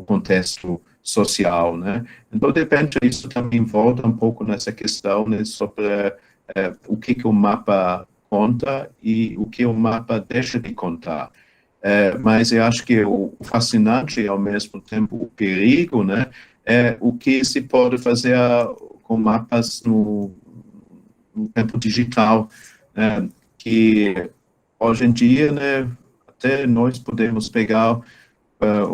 contexto social, né? Então, de repente, isso também volta um pouco nessa questão, né, sobre o que o mapa conta e o que o mapa deixa de contar. Mas eu acho que o fascinante e, ao mesmo tempo, o perigo, né, é o que se pode fazer com mapas no tempo digital, que hoje em dia, né, até nós podemos pegar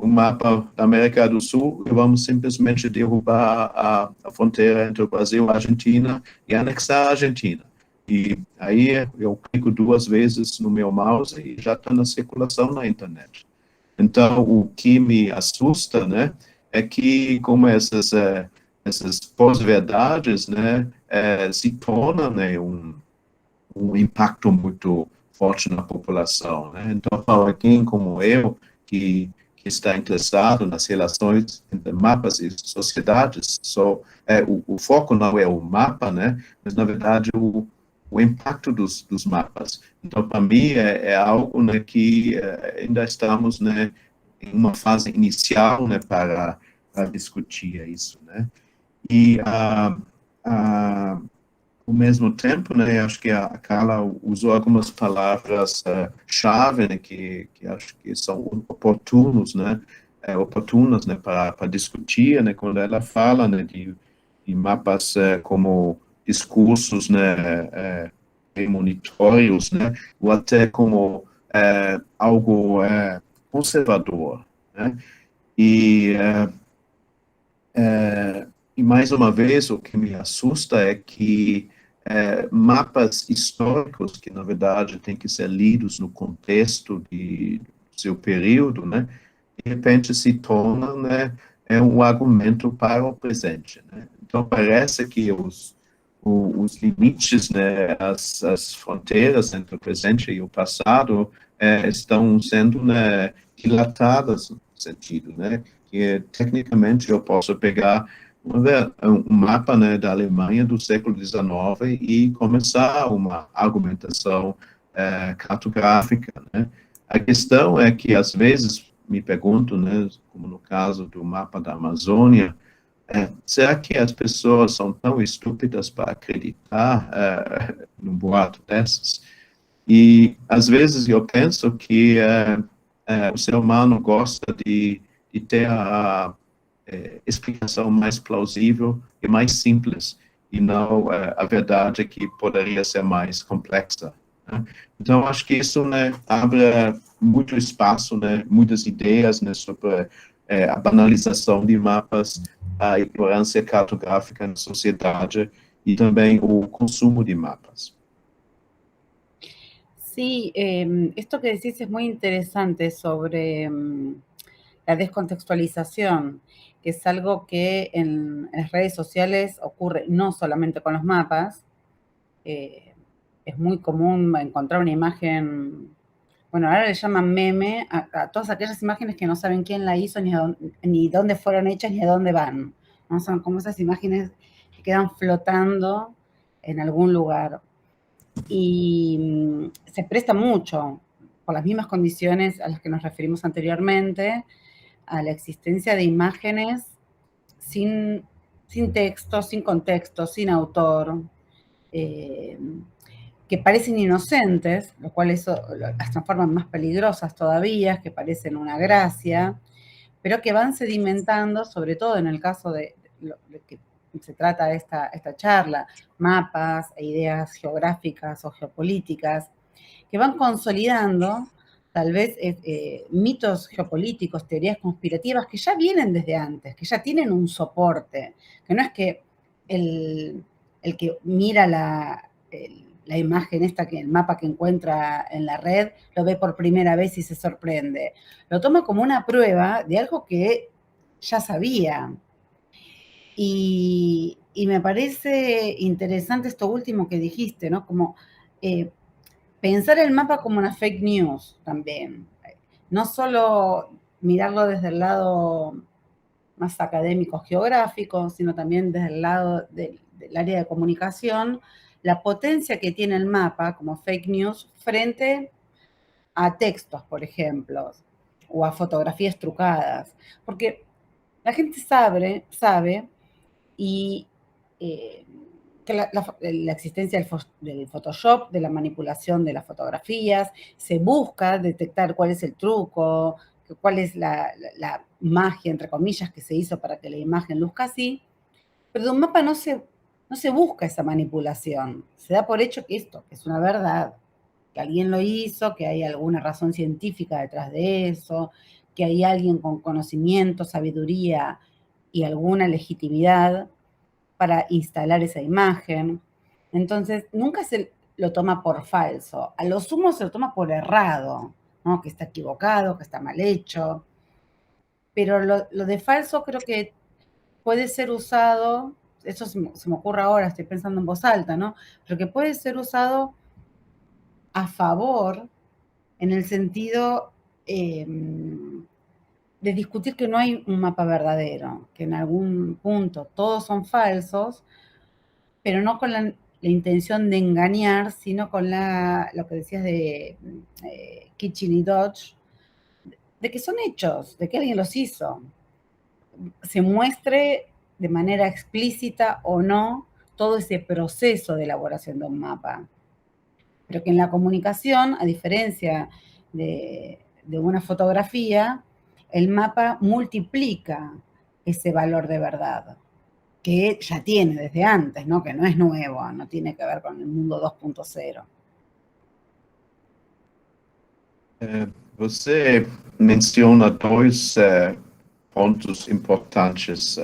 o mapa da América do Sul e vamos simplesmente derrubar a fronteira entre o Brasil e a Argentina e anexar a Argentina. E aí eu clico 2 vezes no meu mouse e já está na circulação na internet. Então, o que me assusta, né, é que como essas pós-verdades, né, se tornam, né, um impacto muito forte na população, né? Então, para alguém como eu, que está interessado nas relações entre mapas e sociedades, o foco não é o mapa, né, mas, na verdade, o impacto dos mapas. Então, para mim, é algo, né, que ainda estamos, né, em uma fase inicial, né, para discutir isso, né. E, ao mesmo tempo, né, acho que a Carla usou algumas palavras-chave, né, que acho que são oportunas, né, para discutir, né, quando ela fala, né, de mapas como discursos, né, premonitórios, né, ou até como algo conservador, né. E mais uma vez, o que me assusta é que mapas históricos, que na verdade têm que ser lidos no contexto do seu período, né, de repente se tornam, né, um argumento para o presente, né. Então, parece que os os limites, né, as fronteiras entre o presente e o passado estão sendo, né, dilatadas no sentido, né, que tecnicamente eu posso pegar um mapa, né, da Alemanha do século XIX e começar uma argumentação cartográfica, né. A questão é que, às vezes, me pergunto, né, como no caso do mapa da Amazônia, será que as pessoas são tão estúpidas para acreditar num boato desses? E, às vezes, eu penso que o ser humano gosta de ter a explicação mais plausível e mais simples, e não a verdade que poderia ser mais complexa, né? Então, acho que isso, né, abre muito espaço, né, muitas ideias, né, sobre a banalização de mapas, a ignorância cartográfica na sociedade e também o consumo de mapas. Sí, esto que decís es muy interesante sobre la descontextualización, que es algo que en las redes sociales ocurre no solamente con los mapas. Es muy común encontrar una imagen, bueno, ahora le llaman meme a todas aquellas imágenes que no saben quién la hizo, ni dónde fueron hechas, ni a dónde van, ¿no? Son como esas imágenes que quedan flotando en algún lugar. Y se presta mucho, por las mismas condiciones a las que nos referimos anteriormente, a la existencia de imágenes sin texto, sin contexto, sin autor, que parecen inocentes, lo cual eso las transforma más peligrosas todavía, que parecen una gracia, pero que van sedimentando, sobre todo en el caso de lo que se trata esta charla, mapas e ideas geográficas o geopolíticas, que van consolidando tal vez mitos geopolíticos, teorías conspirativas que ya vienen desde antes, que ya tienen un soporte, que no es que el que mira la imagen esta, el mapa que encuentra en la red, lo ve por primera vez y se sorprende. Lo toma como una prueba de algo que ya sabía. Y me parece interesante esto último que dijiste, ¿no? Como pensar el mapa como una fake news también. No solo mirarlo desde el lado más académico geográfico, sino también desde el lado del área de comunicación, la potencia que tiene el mapa como fake news frente a textos, por ejemplo, o a fotografías trucadas. Porque la gente sabe y que la existencia del Photoshop, de la manipulación de las fotografías, se busca detectar cuál es el truco, cuál es la magia, entre comillas, que se hizo para que la imagen luzca así, pero de un mapa no se busca esa manipulación, se da por hecho que esto, que es una verdad, que alguien lo hizo, que hay alguna razón científica detrás de eso, que hay alguien con conocimiento, sabiduría y alguna legitimidad para instalar esa imagen. Entonces, nunca se lo toma por falso, a lo sumo se lo toma por errado, ¿no? Que está equivocado, que está mal hecho, pero lo de falso creo que puede ser usado, eso se me ocurre ahora, estoy pensando en voz alta, ¿no? Pero que puede ser usado a favor en el sentido de discutir que no hay un mapa verdadero, que en algún punto todos son falsos, pero no con la intención de engañar, sino con lo que decías de Kitchen y Dodge, de que son hechos, de que alguien los hizo. Se muestre de manera explícita o no todo ese proceso de elaboración de un mapa. Pero que en la comunicación, a diferencia de una fotografía, el mapa multiplica ese valor de verdad, que ya tiene desde antes, ¿no? Que no es nuevo, no tiene que ver con el mundo 2.0. Você menciona dois pontos importantes.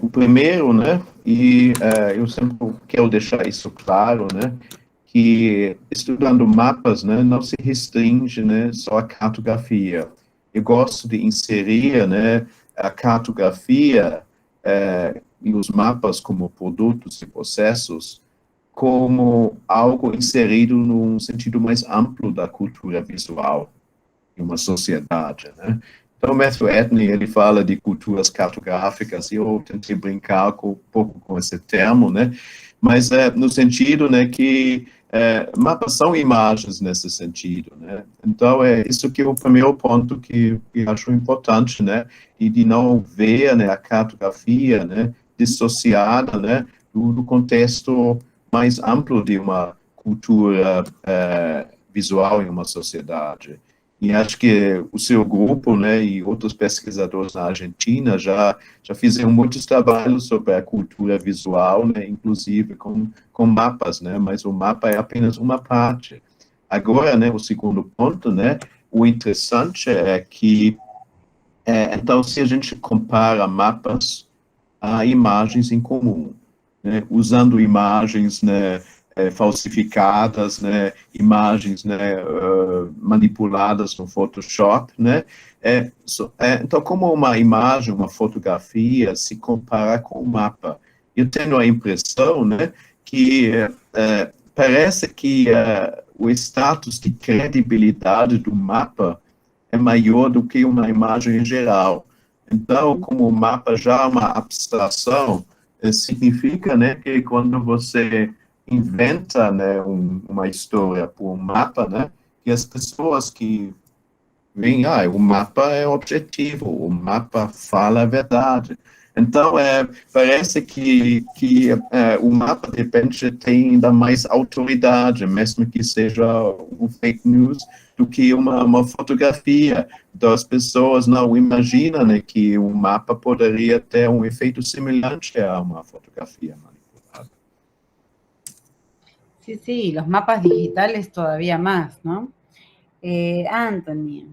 O primeiro, né, e eu sempre quero deixar isso claro, né, que estudando mapas, né, não se restringe, né, só a cartografia. Eu gosto de inserir, né, a cartografia os mapas como produtos e processos como algo inserido num sentido mais amplo da cultura visual em uma sociedade, né? Então, o Matthew Etney, ele fala de culturas cartográficas, e eu tentei brincar um pouco com esse termo, né? Mas no sentido, né, que mapas são imagens nesse sentido, né? Então, é isso que é o primeiro ponto que eu acho importante, né? E de não ver, né, a cartografia, né, dissociada, né, do contexto mais amplo de uma cultura visual em uma sociedade. E acho que o seu grupo, né, e outros pesquisadores na Argentina já fizeram muitos trabalhos sobre a cultura visual, né, inclusive com mapas, né, mas o mapa é apenas uma parte. Agora, né, o segundo ponto, né, o interessante é que, então, se a gente compara mapas a imagens em comum, né, usando imagens, né, falsificadas, né, imagens, né, manipuladas no Photoshop, né, então como uma imagem, uma fotografia se compara com um mapa. Eu tenho a impressão, né, que parece que o status de credibilidade do mapa é maior do que uma imagem em geral. Então, como o mapa já é uma abstração, significa, né, que quando você inventa, né, uma história por um mapa, né, que as pessoas que veem, o mapa é objetivo, o mapa fala a verdade. Então, parece que o mapa, de repente, tem ainda mais autoridade, mesmo que seja um fake news, do que uma fotografia. Então, as pessoas não imaginam, né, que o mapa poderia ter um efeito semelhante a uma fotografia manipulada. Sí, sí, los mapas digitales todavía más, ¿no? Anthony.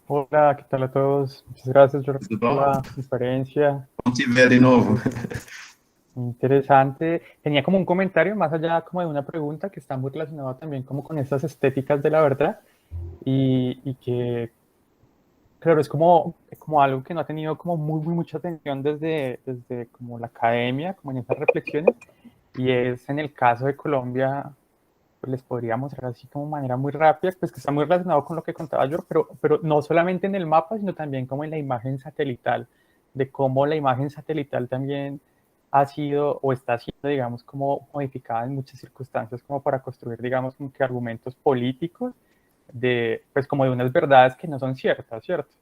Hola, ¿qué tal a todos? Muchas gracias por Tudo bom? la conferencia. Bom te ver de novo. Interesante. Tenía como un comentario más allá como de una pregunta que está muy relacionado también como con estas estéticas de la verdad y que, claro, es como algo que no ha tenido como muy mucha atención desde como la academia, como en esas reflexiones, y es en el caso de Colombia. Pues les podría mostrar así como manera muy rápida, pues que está muy relacionado con lo que contaba yo, pero no solamente en el mapa, sino también como en la imagen satelital, de cómo la imagen satelital también ha sido o está siendo, digamos, como modificada en muchas circunstancias como para construir, digamos, como que argumentos políticos de, pues como de unas verdades que no son ciertas, ¿cierto?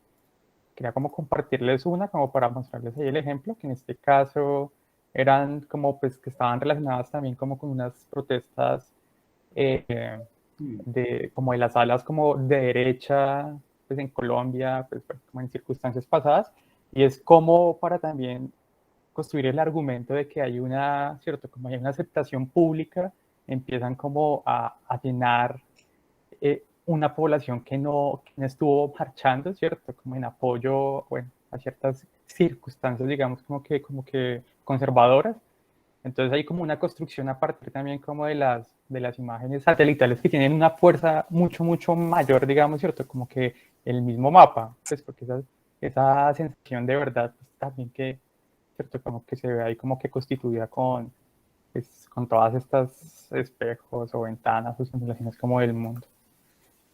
Quería como compartirles una, como para mostrarles ahí el ejemplo, que en este caso eran como pues que estaban relacionadas también como con unas protestas como de las alas como de derecha, pues en Colombia, pues como en circunstancias pasadas, y es como para también construir el argumento de que hay una, ¿cierto? Como hay una aceptación pública, empiezan como a llenar una población que no estuvo marchando, ¿cierto? Como en apoyo, bueno, a ciertas circunstancias, digamos, como que conservadoras. Entonces hay como una construcción a partir también como de las imágenes satelitales que tienen una fuerza mucho mayor, digamos, ¿cierto? Como que el mismo mapa, pues porque esa sensación de verdad pues, también que, ¿cierto? Como que se ve ahí como que constituida pues, con todas estas espejos o ventanas o simulaciones como del mundo.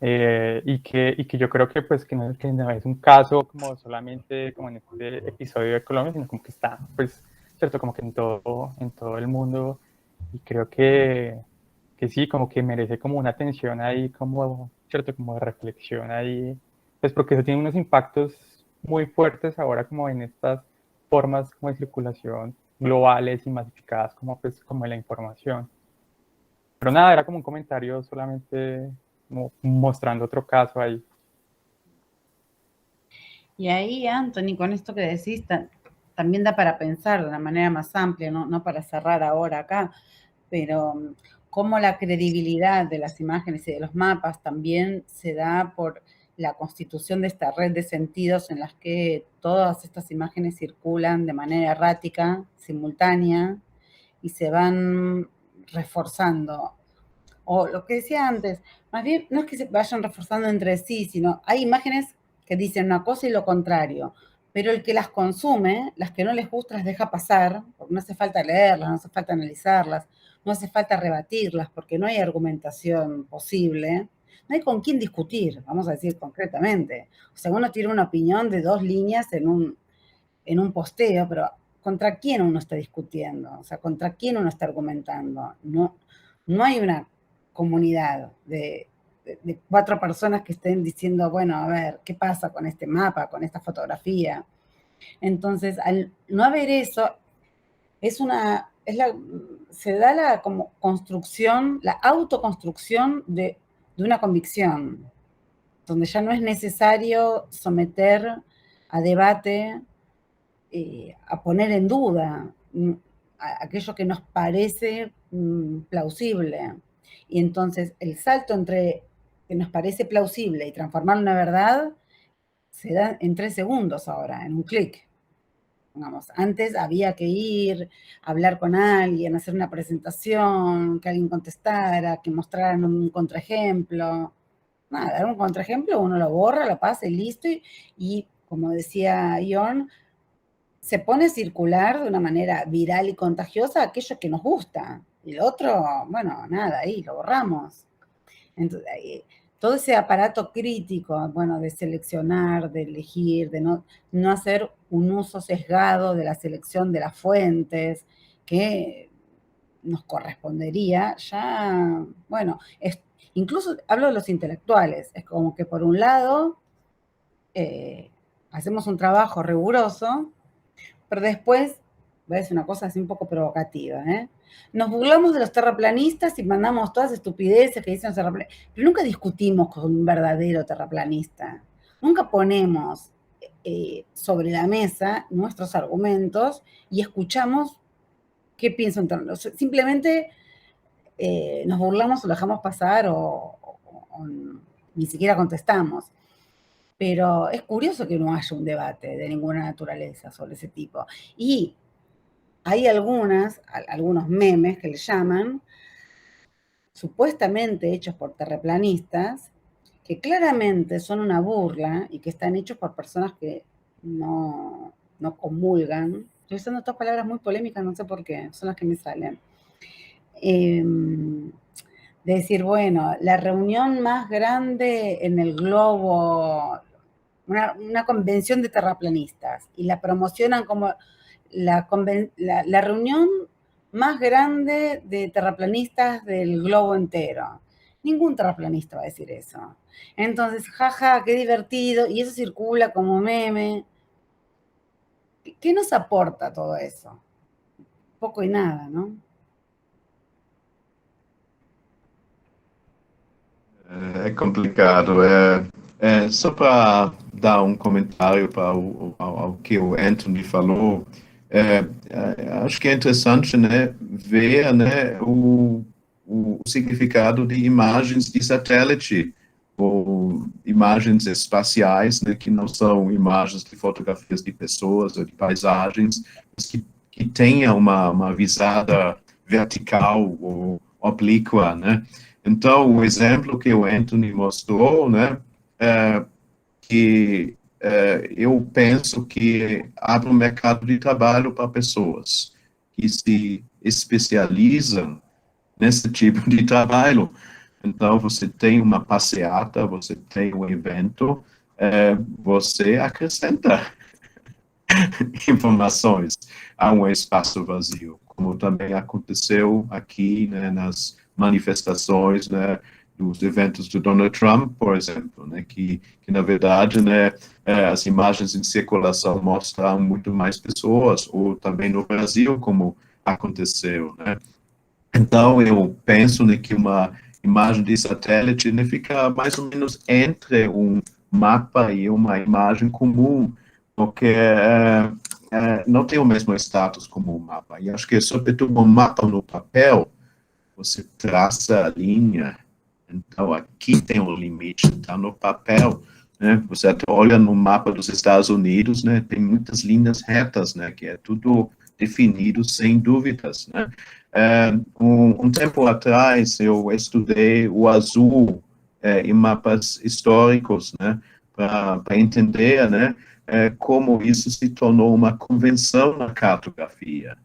Y que yo creo que pues que no es un caso como solamente como en este episodio de Colombia, sino como que está pues cierto como que en todo el mundo, y creo que sí, como que merece como una atención ahí, como cierto como de reflexión ahí, pues porque eso tiene unos impactos muy fuertes ahora como en estas formas como de circulación globales y masificadas como pues como la información. Pero nada, era como un comentario solamente como mostrando otro caso ahí. Y ahí, Anthony, con esto que decís, también da para pensar de una manera más amplia, no para cerrar ahora acá, pero cómo la credibilidad de las imágenes y de los mapas también se da por la constitución de esta red de sentidos en las que todas estas imágenes circulan de manera errática, simultánea, y se van reforzando. O lo que decía antes, más bien no es que se vayan reforzando entre sí, sino hay imágenes que dicen una cosa y lo contrario, pero el que las consume, las que no les gusta las deja pasar, porque no hace falta leerlas, no hace falta analizarlas, no hace falta rebatirlas, porque no hay argumentación posible, no hay con quién discutir, vamos a decir concretamente. O sea, uno tiene una opinión de 2 líneas en un posteo, pero ¿contra quién uno está discutiendo? O sea, ¿contra quién uno está argumentando? No hay una comunidad de 4 personas que estén diciendo, bueno, a ver, ¿qué pasa con este mapa, con esta fotografía? Entonces, al no haber eso, se da la como construcción, la autoconstrucción de una convicción, donde ya no es necesario someter a debate, a poner en duda aquello que nos parece plausible. Y entonces el salto entre que nos parece plausible y transformarlo en una verdad se da en 3 segundos ahora, en un clic. Digamos, antes había que ir, hablar con alguien, hacer una presentación, que alguien contestara, que mostraran un contraejemplo. Nada, era un contraejemplo, uno lo borra, lo pasa y listo. Y como decía Jorn, se pone a circular de una manera viral y contagiosa aquello que nos gusta. Y lo otro, bueno, nada, ahí lo borramos. Entonces, todo ese aparato crítico, bueno, de seleccionar, de elegir, de no hacer un uso sesgado de la selección de las fuentes, que nos correspondería, ya, bueno, incluso hablo de los intelectuales, es como que por un lado hacemos un trabajo riguroso, pero después, voy a decir una cosa así un poco provocativa, nos burlamos de los terraplanistas y mandamos todas estupideces que dicen los terraplanistas, pero nunca discutimos con un verdadero terraplanista. Nunca ponemos sobre la mesa nuestros argumentos y escuchamos qué piensan. Simplemente nos burlamos o lo dejamos pasar o ni siquiera contestamos. Pero es curioso que no haya un debate de ninguna naturaleza sobre ese tipo. Y hay algunos memes que le llaman, supuestamente hechos por terraplanistas, que claramente son una burla y que están hechos por personas que no comulgan. Estoy usando estas palabras muy polémicas, no sé por qué, son las que me salen. De decir, bueno, la reunión más grande en el globo, una convención de terraplanistas, y la promocionan como la reunión más grande de terraplanistas del globo entero. Ningún terraplanista va a decir eso. Entonces, jaja, qué divertido, y eso circula como meme. ¿Qué nos aporta todo eso? Poco y nada, ¿no? É complicado. Só para dar um comentário para ao que o Anthony falou, acho que é interessante, né, ver, né, o significado de imagens de satélite, ou imagens espaciais, né, que não são imagens de fotografias de pessoas ou de paisagens, mas que tenha uma visada vertical ou oblíqua, né? Então, o exemplo que o Anthony mostrou, né, que eu penso que abre um mercado de trabalho para pessoas que se especializam nesse tipo de trabalho. Então, você tem uma passeata, você tem um evento, você acrescenta informações a um espaço vazio, como também aconteceu aqui, né, nas manifestações, né, dos eventos do Donald Trump, por exemplo, né, que na verdade, né, as imagens em circulação mostram muito mais pessoas, ou também no Brasil, como aconteceu, né. Então, eu penso, né, que uma imagem de satélite, né, fica mais ou menos entre um mapa e uma imagem comum, porque não tem o mesmo status como um mapa. E acho que, sobretudo, um mapa no papel, você traça a linha, então aqui tem um limite, então no papel, né, você até olha no mapa dos Estados Unidos, né, tem muitas linhas retas, né, que é tudo definido sem dúvidas, né. Um tempo atrás eu estudei o azul em mapas históricos, né, para entender, né, como isso se tornou uma convenção na cartografia.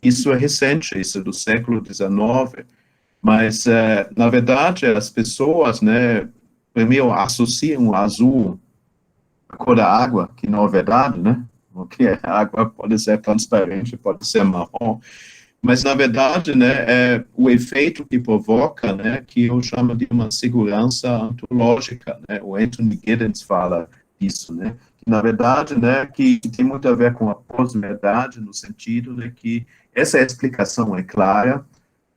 Isso é recente, isso é do século XIX, mas, na verdade, as pessoas, né, primeiro associam o azul à cor da água, que não é verdade, né, porque a água pode ser transparente, pode ser marrom, mas, na verdade, né, o efeito que provoca, né, que eu chamo de uma segurança ontológica, né, o Anthony Giddens fala disso, né, que, na verdade, né, que tem muito a ver com a pós-verdade, no sentido de que essa explicação é clara,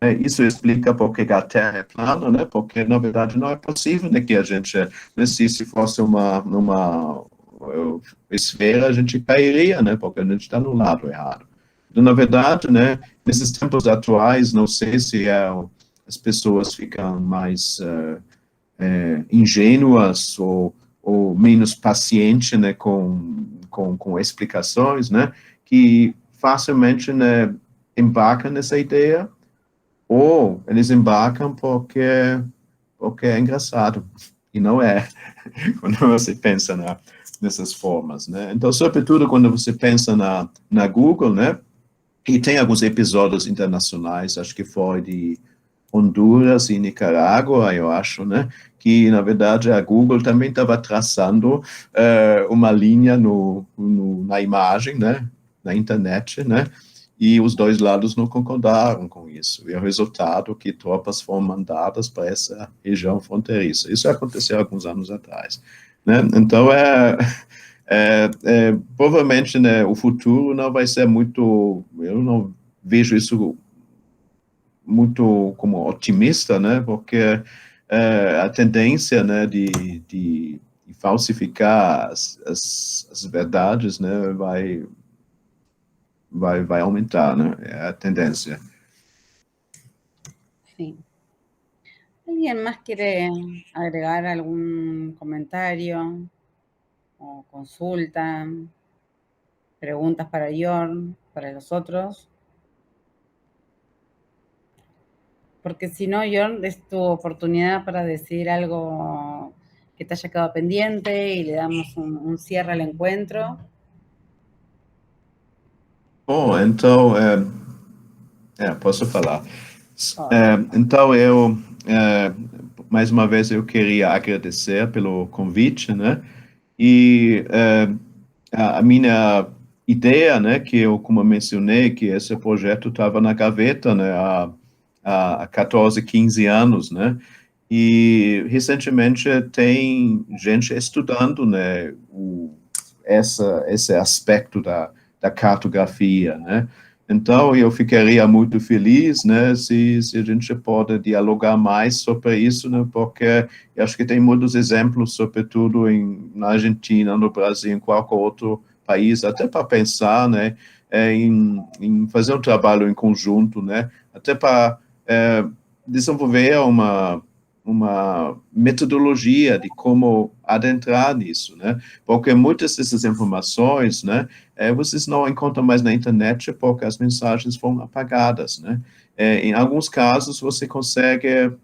né, isso explica porque a Terra é plana, né, porque, na verdade, não é possível, né, que a gente, né, se fosse numa esfera, a gente cairia, né, porque a gente está no lado errado. Então, na verdade, né, nesses tempos atuais, não sei se as pessoas ficam mais ingênuas ou menos pacientes, né, com explicações, né, que facilmente, né, embarcam nessa ideia, ou eles embarcam porque é engraçado, e não é, quando você pensa nessas formas, né. Então, sobretudo, quando você pensa na Google, né, e tem alguns episódios internacionais, acho que foi de Honduras e Nicarágua, eu acho, né? Que, na verdade, a Google também estava traçando uma linha na imagem, né? Na internet, né? E os dois lados não concordaram com isso. E o resultado que tropas foram mandadas para essa região fronteiriça. Isso aconteceu alguns anos atrás, né? Então, provavelmente, né, o futuro não vai ser muito, eu não vejo isso muito como otimista, né, porque a tendência, né, de falsificar as verdades, né, vai aumentar, né, é a tendência. Sí. ¿Alguien más quiere agregar algún comentario o consulta, preguntas para Jorn, para los otros? Porque si no, Jorn, es tu oportunidad para decir algo que te haya quedado pendiente y le damos un cierre al encuentro. Bom, então, posso falar. Então, mais uma vez, eu queria agradecer pelo convite, né, e a minha ideia, né, que eu, como mencionei, que esse projeto estava na gaveta, né, há 14, 15 anos, né, e recentemente tem gente estudando, né, esse aspecto da cartografia, né. Então, eu ficaria muito feliz, né, se a gente pode dialogar mais sobre isso, né, porque eu acho que tem muitos exemplos, sobretudo na Argentina, no Brasil, em qualquer outro país, até para pensar, né, em fazer um trabalho em conjunto, né, até para desenvolver uma metodologia de como adentrar nisso, né, porque muitas dessas informações, né, vocês não encontram mais na internet porque as mensagens foram apagadas, né, em alguns casos você consegue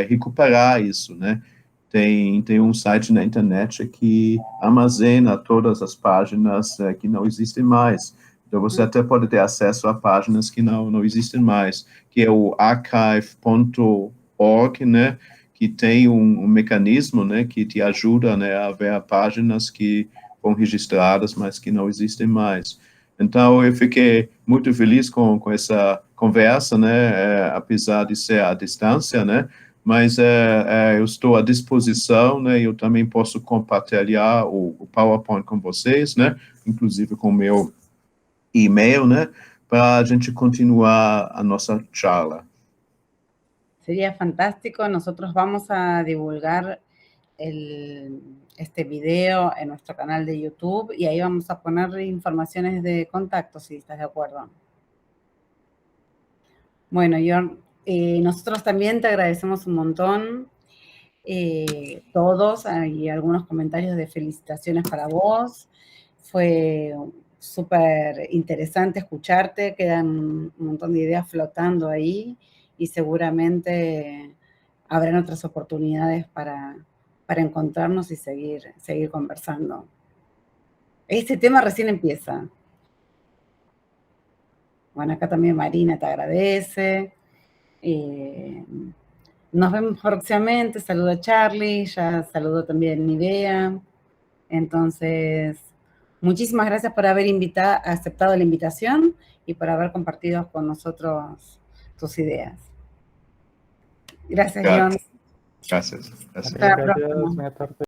recuperar isso, né, tem um site na internet que armazena todas as páginas que não existem mais. Então, você até pode ter acesso a páginas que não existem mais, que é o archive.org, né, que tem um mecanismo, né, que te ajuda, né, a ver páginas que foram registradas, mas que não existem mais. Então, eu fiquei muito feliz com essa conversa, né, apesar de ser à distância, né, mas eu estou à disposição, né, eu também posso compartilhar o PowerPoint com vocês, né, inclusive com o meu e-mail, né, para a gente continuar a nossa charla. Sería fantástico. Nosotros vamos a divulgar este video en nuestro canal de YouTube y ahí vamos a poner informaciones de contacto, si estás de acuerdo. Bueno, Jorn, nosotros también te agradecemos un montón, todos, y algunos comentarios de felicitaciones para vos. Fue súper interesante escucharte, quedan un montón de ideas flotando ahí y seguramente habrán otras oportunidades para para encontrarnos y seguir conversando. Este tema recién empieza. Bueno, acá también Marina te agradece. Nos vemos próximamente. Saludo a Charlie, ya saludo también a Nivea. Entonces, muchísimas gracias por haber aceptado la invitación y por haber compartido con nosotros tus ideas. Gracias, John. Gracias. Hasta la próxima. Buenas tardes.